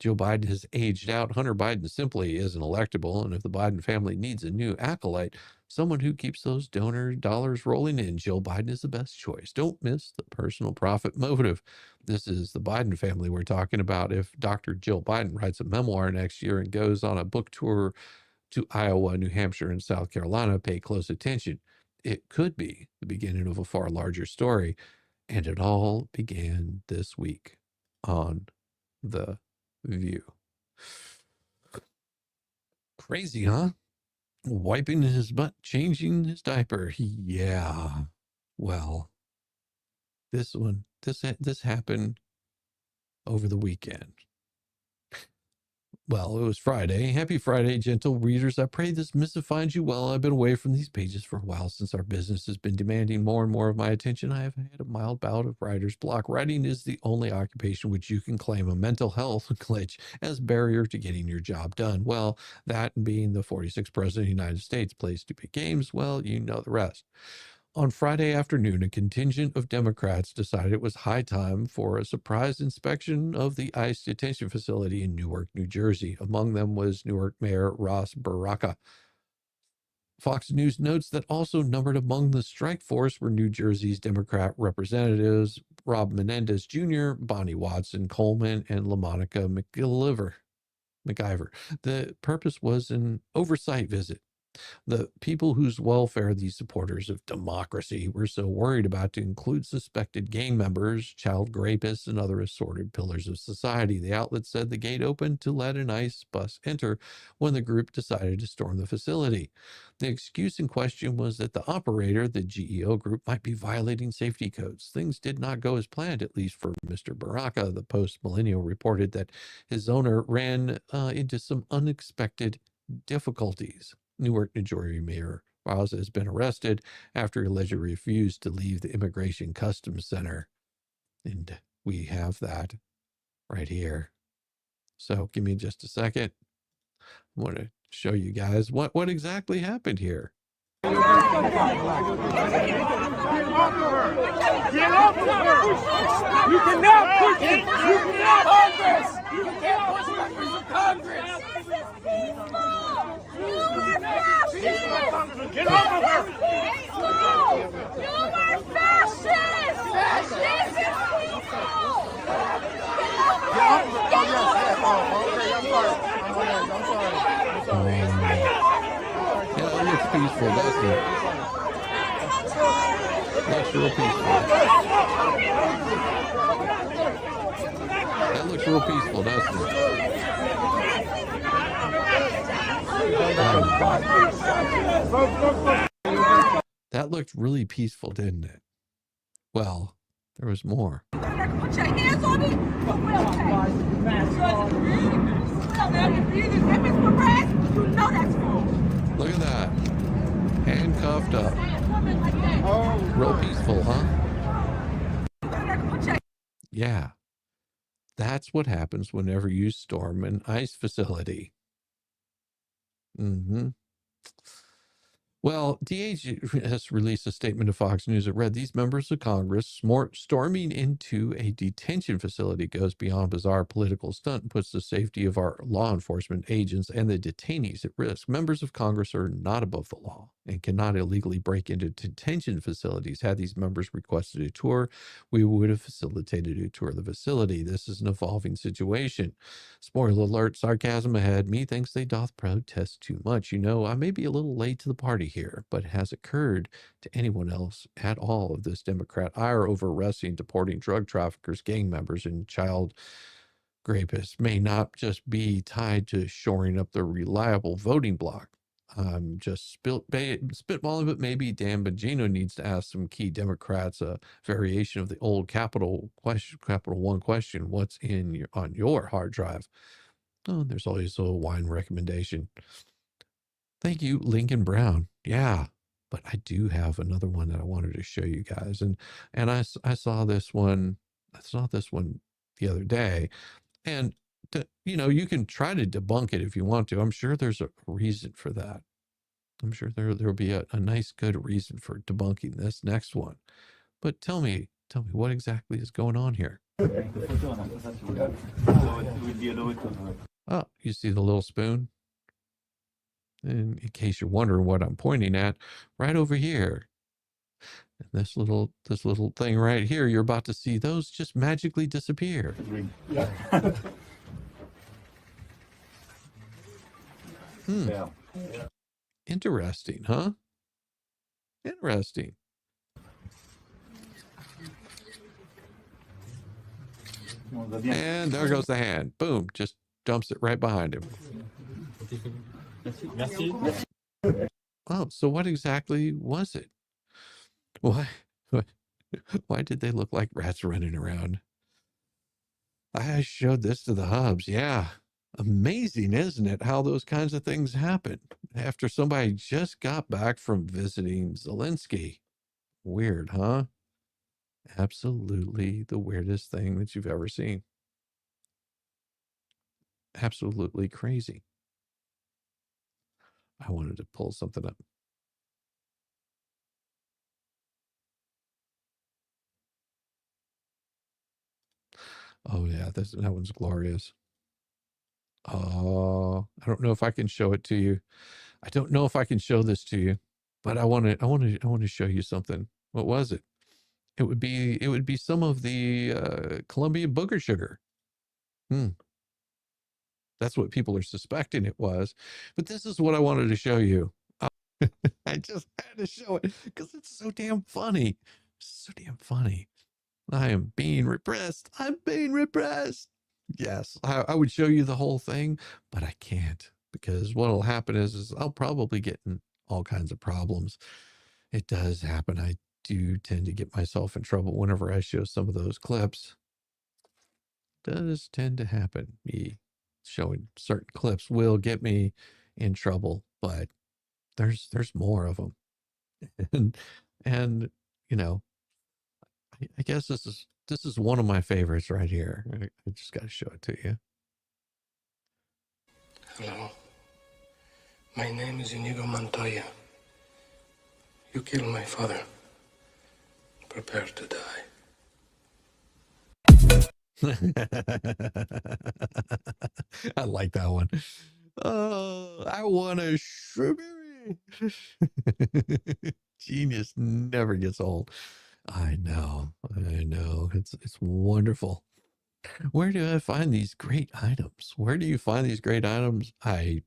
Joe Biden has aged out. Hunter Biden simply isn't electable. And if the Biden family needs a new acolyte, someone who keeps those donor dollars rolling in, Joe Biden is the best choice. Don't miss the personal profit motive. This is the Biden family we're talking about. If Dr. Jill Biden writes a memoir next year and goes on a book tour to Iowa, New Hampshire, and South Carolina, pay close attention. It could be the beginning of a far larger story. And it all began this week on The View. Crazy, huh? Wiping his butt, changing his diaper. Yeah. Well, this happened over the weekend. Well, it was Friday. Happy Friday, gentle readers. I pray this missive finds you well. I've been away from these pages for a while since our business has been demanding more and more of my attention. I have had a mild bout of writer's block. Writing is the only occupation which you can claim a mental health glitch as barrier to getting your job done. Well, that and being the 46th president of the United States plays stupid games, well, you know the rest. On Friday afternoon, a contingent of Democrats decided it was high time for a surprise inspection of the ICE detention facility in Newark, New Jersey. Among them was Newark Mayor Ras Baraka. Fox News notes that also numbered among the strike force were New Jersey's Democrat representatives Rob Menendez Jr., Bonnie Watson Coleman, and LaMonica McIver. The purpose was an oversight visit. The people whose welfare these supporters of democracy were so worried about to include suspected gang members, child rapists, and other assorted pillars of society. The outlet said the gate opened to let an ICE bus enter when the group decided to storm the facility. The excuse in question was that the operator, the GEO group, might be violating safety codes. Things did not go as planned, at least for Mr. Baraka. The Post-Millennial reported that his owner ran into some unexpected difficulties. Newark, New Jersey Mayor Raz has been arrested after he allegedly refused to leave the Immigration Customs Center. And we have that right here. So give me just a second. I want to show you guys what exactly happened here. Get off of her! Get off of her! You cannot push it! You cannot Congress! You can't push members of Congress! Get off of her! You are fascist! Fascist Yeah, it looks peaceful, doesn't it? Looks real peaceful. That looks real peaceful, doesn't it? That looked really peaceful, didn't it? Well, there was more. Put your hands on me. You know that's wrong. Look at that. Handcuffed up. Real peaceful, huh? Yeah. That's what happens whenever you storm an ICE facility. Mm-hmm. Well, DHS released a statement to Fox News that read, these members of Congress storming into a detention facility goes beyond bizarre political stunt and puts the safety of our law enforcement agents and the detainees at risk. Members of Congress are not above the law and cannot illegally break into detention facilities. Had these members requested a tour, we would have facilitated a tour of the facility. This is an evolving situation. Spoiler alert, sarcasm ahead. Me thinks they doth protest too much. You know, I may be a little late to the party here, but has occurred to anyone else at all of this Democrat ire over arresting, deporting drug traffickers, gang members, and child rapists may not just be tied to shoring up the reliable voting bloc. I'm just spitballing, but maybe Dan Bongino needs to ask some key Democrats a variation of the old Capital One question: what's on your hard drive? Oh, there's always a wine recommendation. Thank you, Lincoln Brown. Yeah, but I do have another one that I wanted to show you guys, and I saw this one. I saw this one the other day, and you know, you can try to debunk it if you want to. I'm sure there's a reason for that. I'm sure there'll be a nice, good reason for debunking this next one. But tell me what exactly is going on here. Oh, you see the little spoon? And in case you're wondering what I'm pointing at, right over here, and this little thing right here, you're about to see those just magically disappear. Yeah. Interesting, huh? Interesting. And there goes the hand. Boom, just dumps it right behind him. Oh, so what exactly was it? Why did they look like rats running around? I showed this to the hubs. Yeah. Amazing, isn't it, how those kinds of things happen after somebody just got back from visiting Zelensky. Weird, huh? Absolutely the weirdest thing that you've ever seen. Absolutely crazy. I wanted to pull something up. Oh yeah, that one's glorious. Oh, I don't know if I can show it to you. I don't know if I can show this to you, but I want to show you something. What was it? It would be some of the Colombian booger sugar. That's what people are suspecting it was. But this is what I wanted to show you. I just had to show it because it's so damn funny. So damn funny. I am being repressed. I'm being repressed. Yes, I would show you the whole thing, but I can't, because what'll happen is I'll probably get in all kinds of problems. It does happen. I do tend to get myself in trouble whenever I show some of those clips. It does tend to happen. Me showing certain clips will get me in trouble, but there's more of them. And you know, I guess this is one of my favorites right here. I just got to show it to you. Hello. My name is Inigo Montoya. You killed my father. Prepare to die. I like that one. Oh, I want a strawberry. Genius never gets old. I know. It's wonderful. Where do I find these great items? Where do you find these great items? They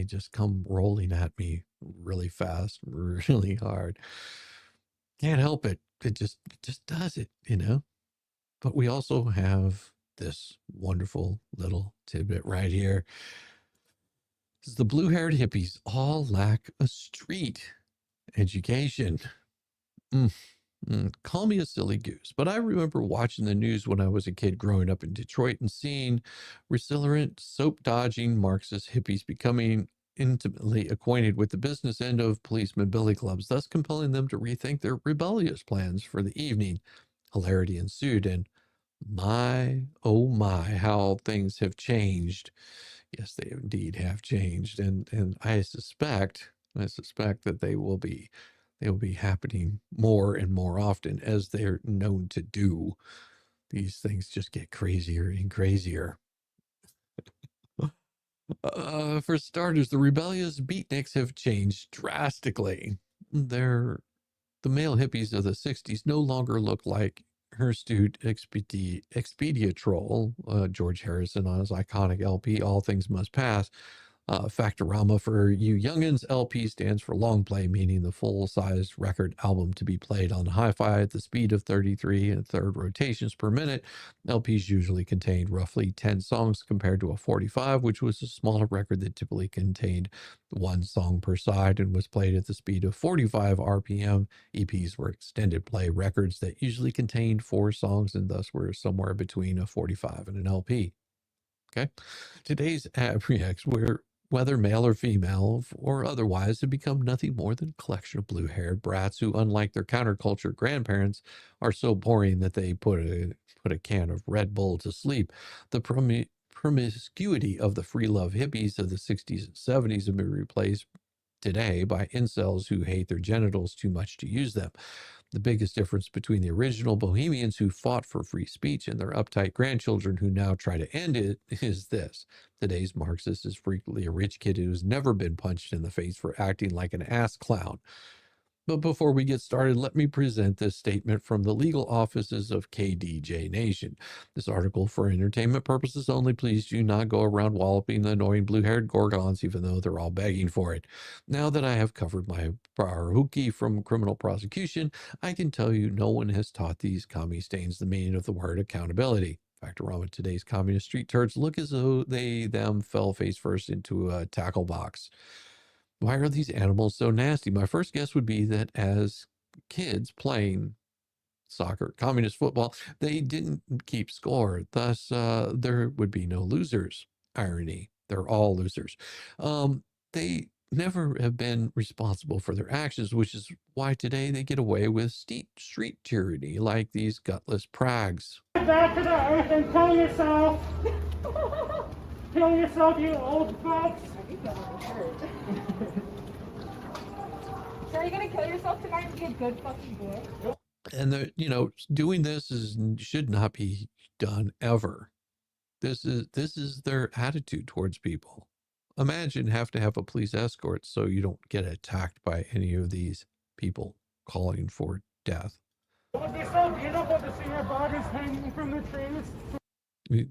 just come rolling at me really fast, really hard. Can't help it. It just does it, you know? But we also have this wonderful little tidbit right here. This is the blue-haired hippies all lack a street education. Call me a silly goose, but I remember watching the news when I was a kid growing up in Detroit and seeing resilient, soap-dodging Marxist hippies becoming intimately acquainted with the business end of policeman billy clubs, thus compelling them to rethink their rebellious plans for the evening. Hilarity ensued, and oh my, how things have changed. Yes, they indeed have changed, and I suspect that they will be happening more and more often as they're known to do. These things just get crazier and crazier. For starters, the rebellious beatniks have changed drastically. The male hippies of the 60s no longer look like hirsute Expedia troll, George Harrison on his iconic LP, All Things Must Pass. Factorama for you youngins. LP stands for long play, meaning the full-size record album to be played on hi-fi at the speed of 33 and third rotations per minute. LPs usually contained roughly 10 songs compared to a 45, which was a smaller record that typically contained one song per side and was played at the speed of 45 RPM. EPs were extended play records that usually contained 4 songs and thus were somewhere between a 45 and an LP. Okay. Today's abreacts, whether male or female or otherwise, have become nothing more than a collection of blue-haired brats who, unlike their counterculture grandparents, are so boring that they put a can of Red Bull to sleep. The promiscuity of the free love hippies of the 60s and 70s have been replaced today by incels who hate their genitals too much to use them. The biggest difference between the original bohemians who fought for free speech and their uptight grandchildren who now try to end it is this. Today's Marxist is frequently a rich kid who's never been punched in the face for acting like an ass clown. But before we get started, let me present this statement from the legal offices of KDJ Nation. This article for entertainment purposes only. Please do not go around walloping the annoying blue-haired gorgons, even though they're all begging for it. Now that I have covered my barahuki from criminal prosecution, I can tell you no one has taught these commie stains the meaning of the word accountability. Factorama, today's communist street turds look as though them fell face first into a tackle box. Why are these animals so nasty? My first guess would be that as kids playing soccer, communist football, they didn't keep score. Thus, there would be no losers. Irony. They're all losers. They never have been responsible for their actions, which is why today they get away with street tyranny like these gutless prags. Get back to the earth and kill yourself! Kill yourself, you old fucks! So are you gonna kill yourself tonight and be a good fucking boy? And doing this should not be done ever. This is their attitude towards people. Imagine have to have a police escort so you don't get attacked by any of these people calling for death. It would be so beautiful to see your bodies hanging from the trees.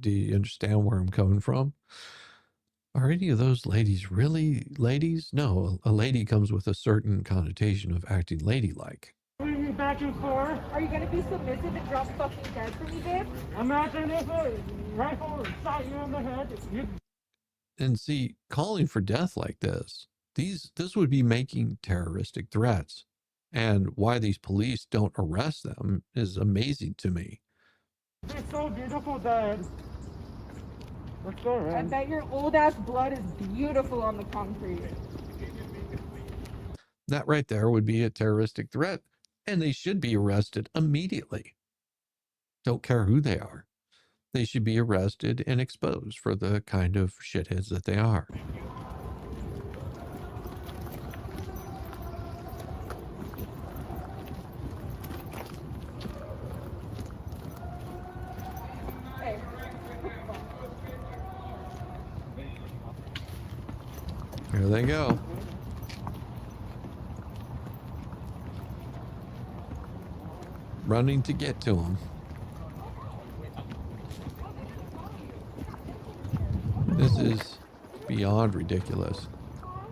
Do you understand where I'm coming from? Are any of those ladies really ladies? No, a lady comes with a certain connotation of acting ladylike. Back and forth. Are you gonna be submissive and drop fucking dead for me, babe? Imagine if a rifle shot you in the head. And see, calling for death like this would be making terroristic threats. And why these police don't arrest them is amazing to me. It's so beautiful, Dad. Let's go, I man. bet your old ass blood is beautiful on the concrete. That right there would be a terroristic threat, and they should be arrested immediately. Don't care who they are. They should be arrested and exposed for the kind of shitheads that they are. Here they go. Running to get to him. This is beyond ridiculous.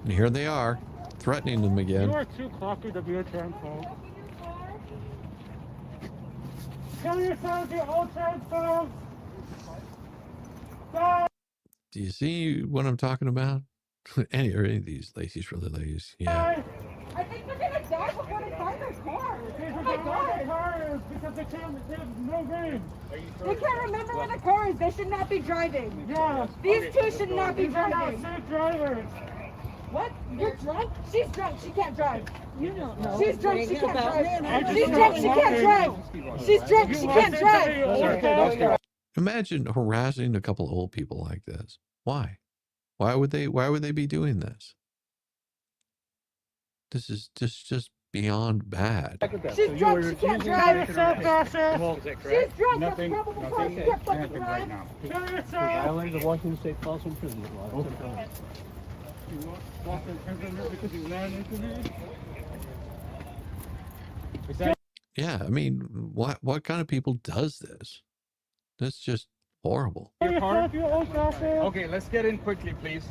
And here they are, threatening them again. You are too cocky to be a transphobe. Kill yourself, you old transphobe! Do you see what I'm talking about? any of these ladies, really ladies. Yeah. I think they're gonna die before they find their car. Oh my god! Because they have no game. They can't remember where the car is. They should not be driving. Yeah. These two should not be These are not driving. safe drivers. What? You're drunk? She's drunk. She can't drive. You don't know. She's drunk. She can't drive. She's She's drunk. She can't drive. She's drunk. She can't drive. Imagine harassing a couple of old people like this. Why? Why would they be doing this? This is just beyond bad. She's drunk. She can't drive. Kill yourself, She's drunk. That's probable cause. She can't fucking drive. Kill yourself. Violated the Washington State false imprisonment law. You walked in prison because you ran into me? Yeah, I mean, what kind of people does this? That's just horrible. Kill yourself, you old bastard. Okay, let's get in quickly, please.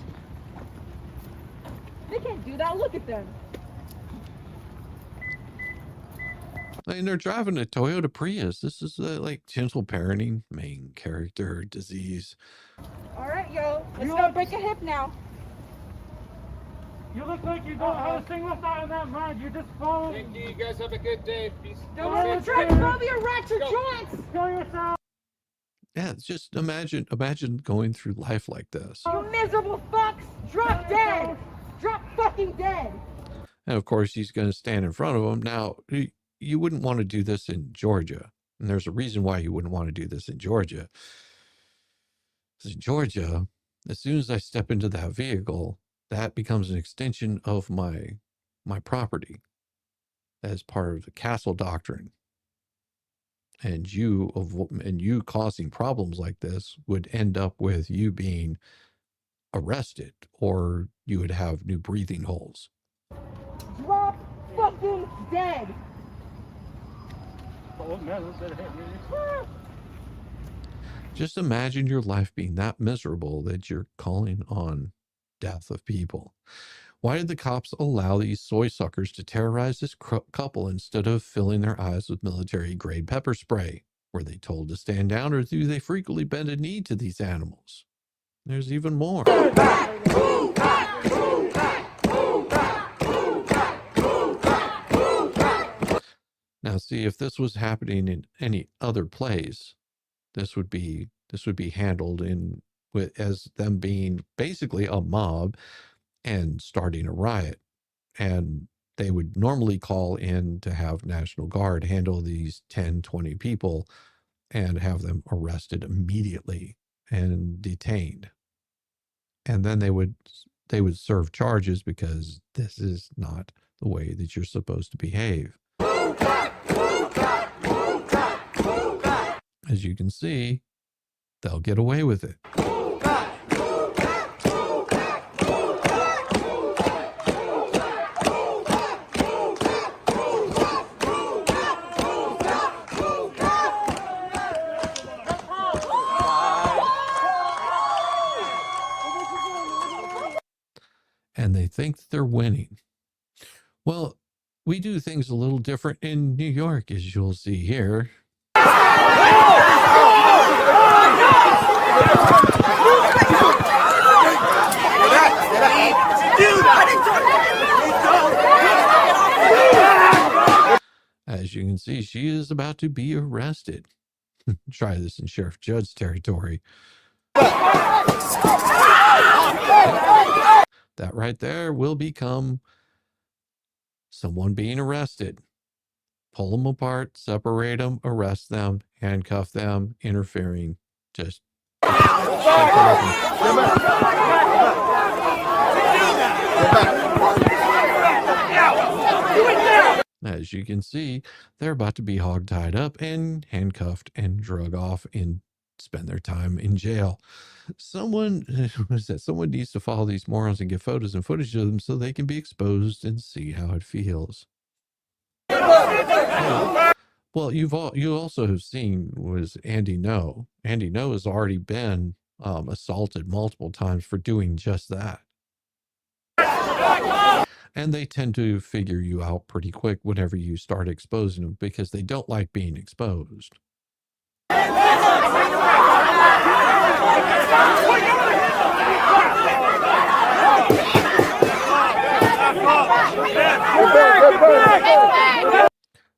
They can't do that. Look at them. I mean, they're driving a Toyota Prius. This is like gentle parenting, main character disease. All right, yo. Let's not break a hip now. You look like you don't have a single thought in that mind. You're just following. Thank you. You guys have a good day. Peace. Don't try to throw me a ratchet joints. Kill yourself. Yeah, just imagine going through life like this. You miserable fucks. Drop dead. Drop fucking dead. And of course, he's going to stand in front of him. Now, you wouldn't want to do this in Georgia. And there's a reason why you wouldn't want to do this in Georgia. Because in Georgia, as soon as I step into that vehicle, that becomes an extension of my property as part of the castle doctrine. And you causing problems like this would end up with you being arrested, or you would have new breathing holes. Drop fucking dead. Just imagine your life being that miserable that you're calling on death of people. Why did the cops allow these soy suckers to terrorize this couple instead of filling their eyes with military-grade pepper spray? Were they told to stand down, or do they frequently bend a knee to these animals? There's even more. Now, see, if this was happening in any other place, this would be handled as them being basically a mob and starting a riot. And they would normally call in to have National Guard handle these 10, 20 people and have them arrested immediately and detained. And then they would serve charges, because this is not the way that you're supposed to behave. As you can see, they'll get away with it. And they think that they're winning. Well, we do things a little different in New York, as you'll see here. As you can see, she is about to be arrested. Try this in Sheriff Judd's territory. That right there will become someone being arrested. Pull them apart, separate them, arrest them, handcuff them, interfering. Just as you can see, they're about to be hog-tied up and handcuffed and drug off into spend their time in jail. Someone needs to follow these morons and get photos and footage of them so they can be exposed and see how it feels. Well, you also have seen was Andy No. Andy No has already been assaulted multiple times for doing just that. And they tend to figure you out pretty quick whenever you start exposing them because they don't like being exposed.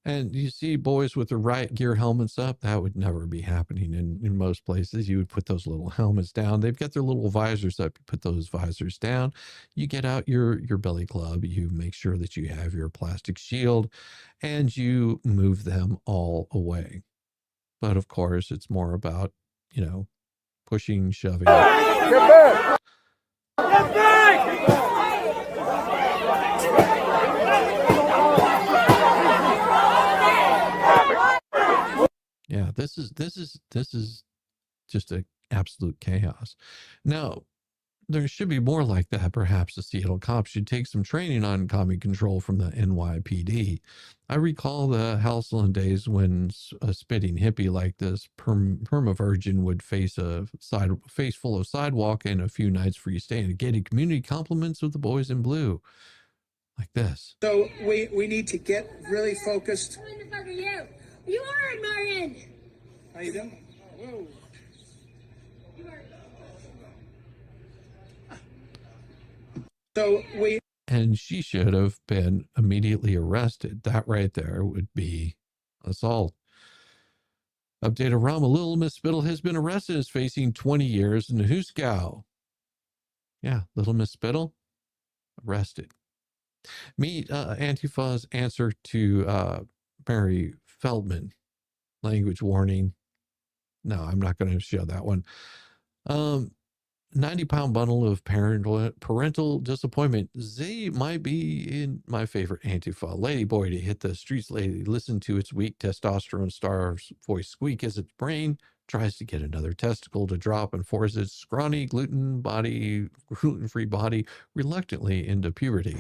And you see boys with the riot gear helmets up, that would never be happening in most places. You would put those little helmets down. They've got their little visors up. You put those visors down. You get out your belly club. You make sure that you have your plastic shield and you move them all away. But of course, it's more about, pushing, shoving. Get back! Get back! Yeah, this is just an absolute chaos. Now, there should be more like that. Perhaps the Seattle cops should take some training on commie control from the NYPD. I recall the halcyon days when a spitting hippie like this perma-virgin would face full of sidewalk and a few nights free stay in a gated community, compliments of the boys in blue. Like this. So we need to get really focused. Who the fuck are you? You are Martin. How you doing? Whoa. So and she should have been immediately arrested. That right there would be assault. Update around Little Miss Spittle has been arrested, is facing 20 years in the Huskow. Yeah, Little Miss Spittle arrested. Meet Antifa's answer to Mary Feldman. Language warning. No, I'm not going to show that one. 90-pound bundle of parental disappointment. They might be in my favorite Antifa. Lady boy to hit the streets, lady. Listen to its weak testosterone star's voice squeak as its brain tries to get another testicle to drop and force its scrawny gluten-free body reluctantly into puberty.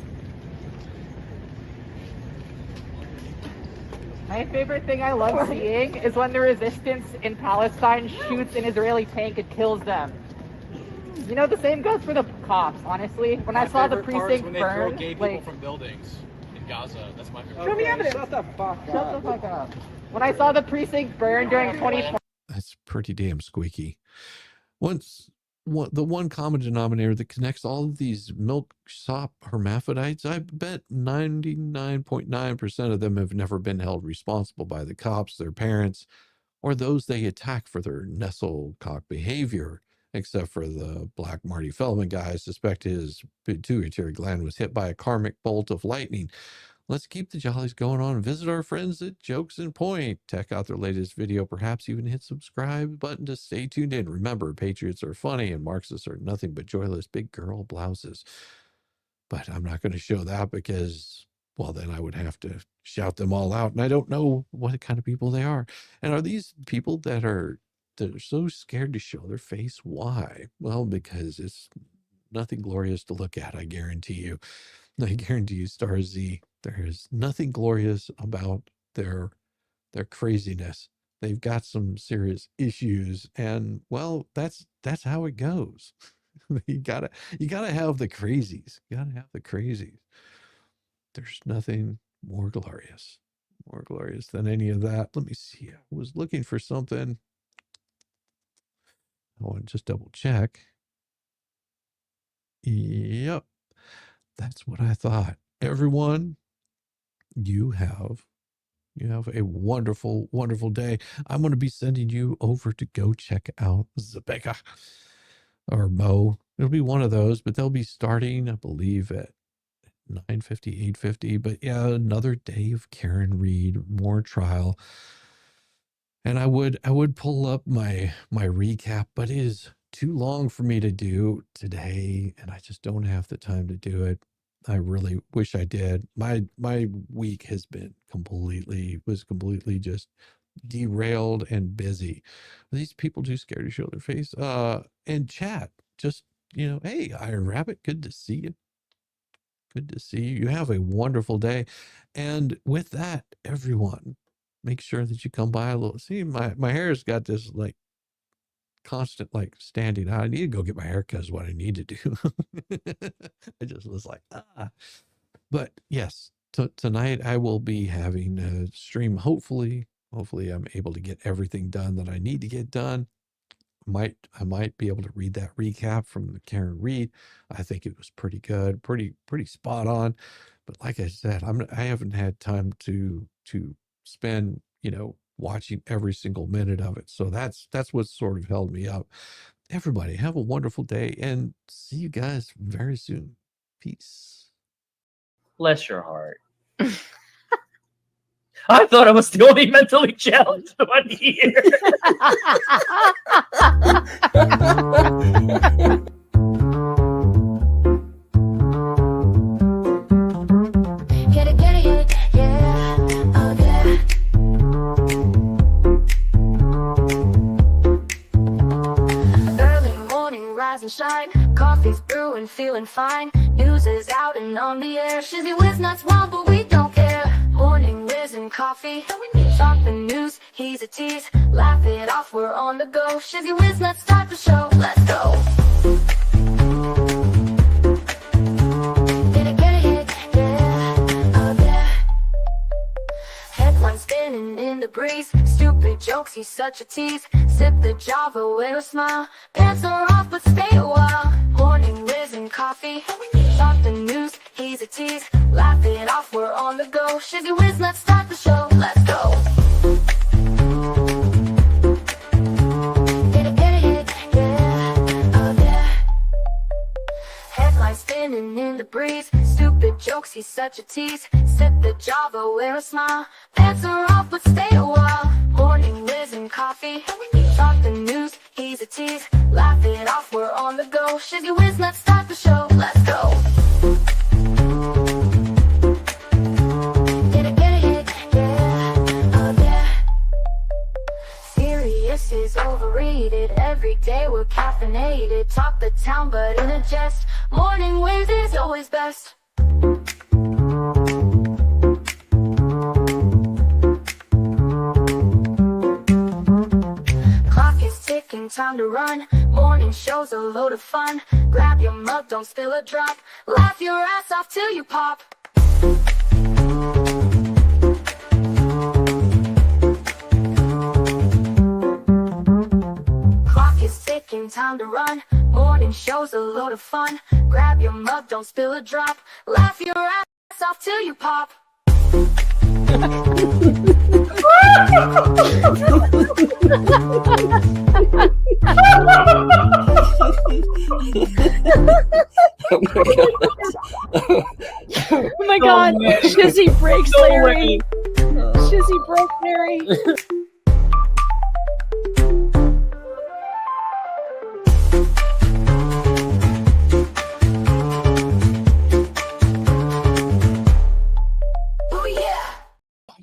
My favorite thing I love seeing is when the resistance in Palestine shoots an Israeli tank and kills them. You know, the same goes for the cops, honestly. When I saw the precinct when they burn, throw gay people from buildings in Gaza. That's my favorite. Show me evidence. Shut the fuck up. When I saw the precinct burn during 2020. That's pretty damn squeaky. The one common denominator that connects all of these milksop hermaphrodites, I bet 99.9% of them have never been held responsible by the cops, their parents, or those they attack for their nestle-cock behavior, except for the Black Marty Feldman guy. I suspect his pituitary gland was hit by a karmic bolt of lightning. Let's keep the jollies going on and visit our friends at Jokes and Point. Check out their latest video, perhaps even hit subscribe button to stay tuned in. Remember, patriots are funny and Marxists are nothing but joyless big girl blouses. But I'm not going to show that because, well, then I would have to shout them all out, and I don't know what kind of people they are. And are these people that are so scared to show their face? Why? Well, because it's nothing glorious to look at, I guarantee you. I guarantee you, Star Z, there is nothing glorious about their craziness. They've got some serious issues, and well, that's how it goes. you gotta have the crazies. You gotta have the crazies. There's nothing more glorious than any of that. Let me see. I was looking for something. I want to just double check. Yep. That's what I thought. Everyone, you have a wonderful, wonderful day. I'm going to be sending you over to go check out Zebecca or Mo. It'll be one of those, but they'll be starting, I believe, at 9:50, 8:50. But yeah, another day of Karen Reed, more trial. And I would pull up my recap, but it is too long for me to do today, and I just don't have the time to do it. I really wish I did. My week has been completely just derailed and busy. Are these people too scared to show their face? And chat. Just, hey, Iron Rabbit, good to see you. Good to see you. You have a wonderful day. And with that, everyone, make sure that you come by a little. See, my hair's got this like constant like standing out. I need to go get my hair cut is what I need to do. I just was like, But yes, tonight I will be having a stream. Hopefully I'm able to get everything done that I need to get done. I might be able to read that recap from Karen Reed. I think it was pretty good, pretty spot on. But like I said, I haven't had time to spend, watching every single minute of it. So that's what sort of held me up. Everybody have a wonderful day and see you guys very soon. Peace. Bless your heart. I thought I was the only mentally challenged one here. Get it, yeah, oh yeah. Early morning, rise and shine. Coffee's brewing, feeling fine. News is out and on the air. Shizzy Whiz nuts wild, but we don't care. Morning Whiz and Coffee. Talk the news, he's a tease. Laugh it off, we're on the go. Shizzy Whiz nuts, start the show. Let's go. Get it, yeah, oh yeah. Headlines spinning in the breeze. Stupid jokes, he's such a tease. Sip the Java, wear a smile. Pants are off, but stay a while. Morning Whiz and Coffee. Talk the news, he's a tease. Laugh it off, we're on the go. Shizzy Whiz, let's start the show. Let's go. Get it, yeah, oh yeah. Headlines spinning in the breeze. Stupid jokes, he's such a tease. Sip the Java, wear a smile. Pants are off, but stay a while. Morning Whiz and Coffee. Talk the news, he's a tease. Laugh it off, we're on the go. Shizzy Whiz, let's start the show. Let's go. Get it, yeah, oh yeah. Serious is overrated. Every day we're caffeinated. Talk the town, but in a jest. Morning Whiz is always best. Clock is ticking, time to run. Morning show's a load of fun. Grab your mug, don't spill a drop. Laugh your ass off till you pop. Clock is ticking, time to run. Morning show's a load of fun. Grab your mug, don't spill a drop. Laugh your ass off till you pop. Oh my god, Shizzy breaks Larry. Shizzy broke Larry.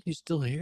You still here?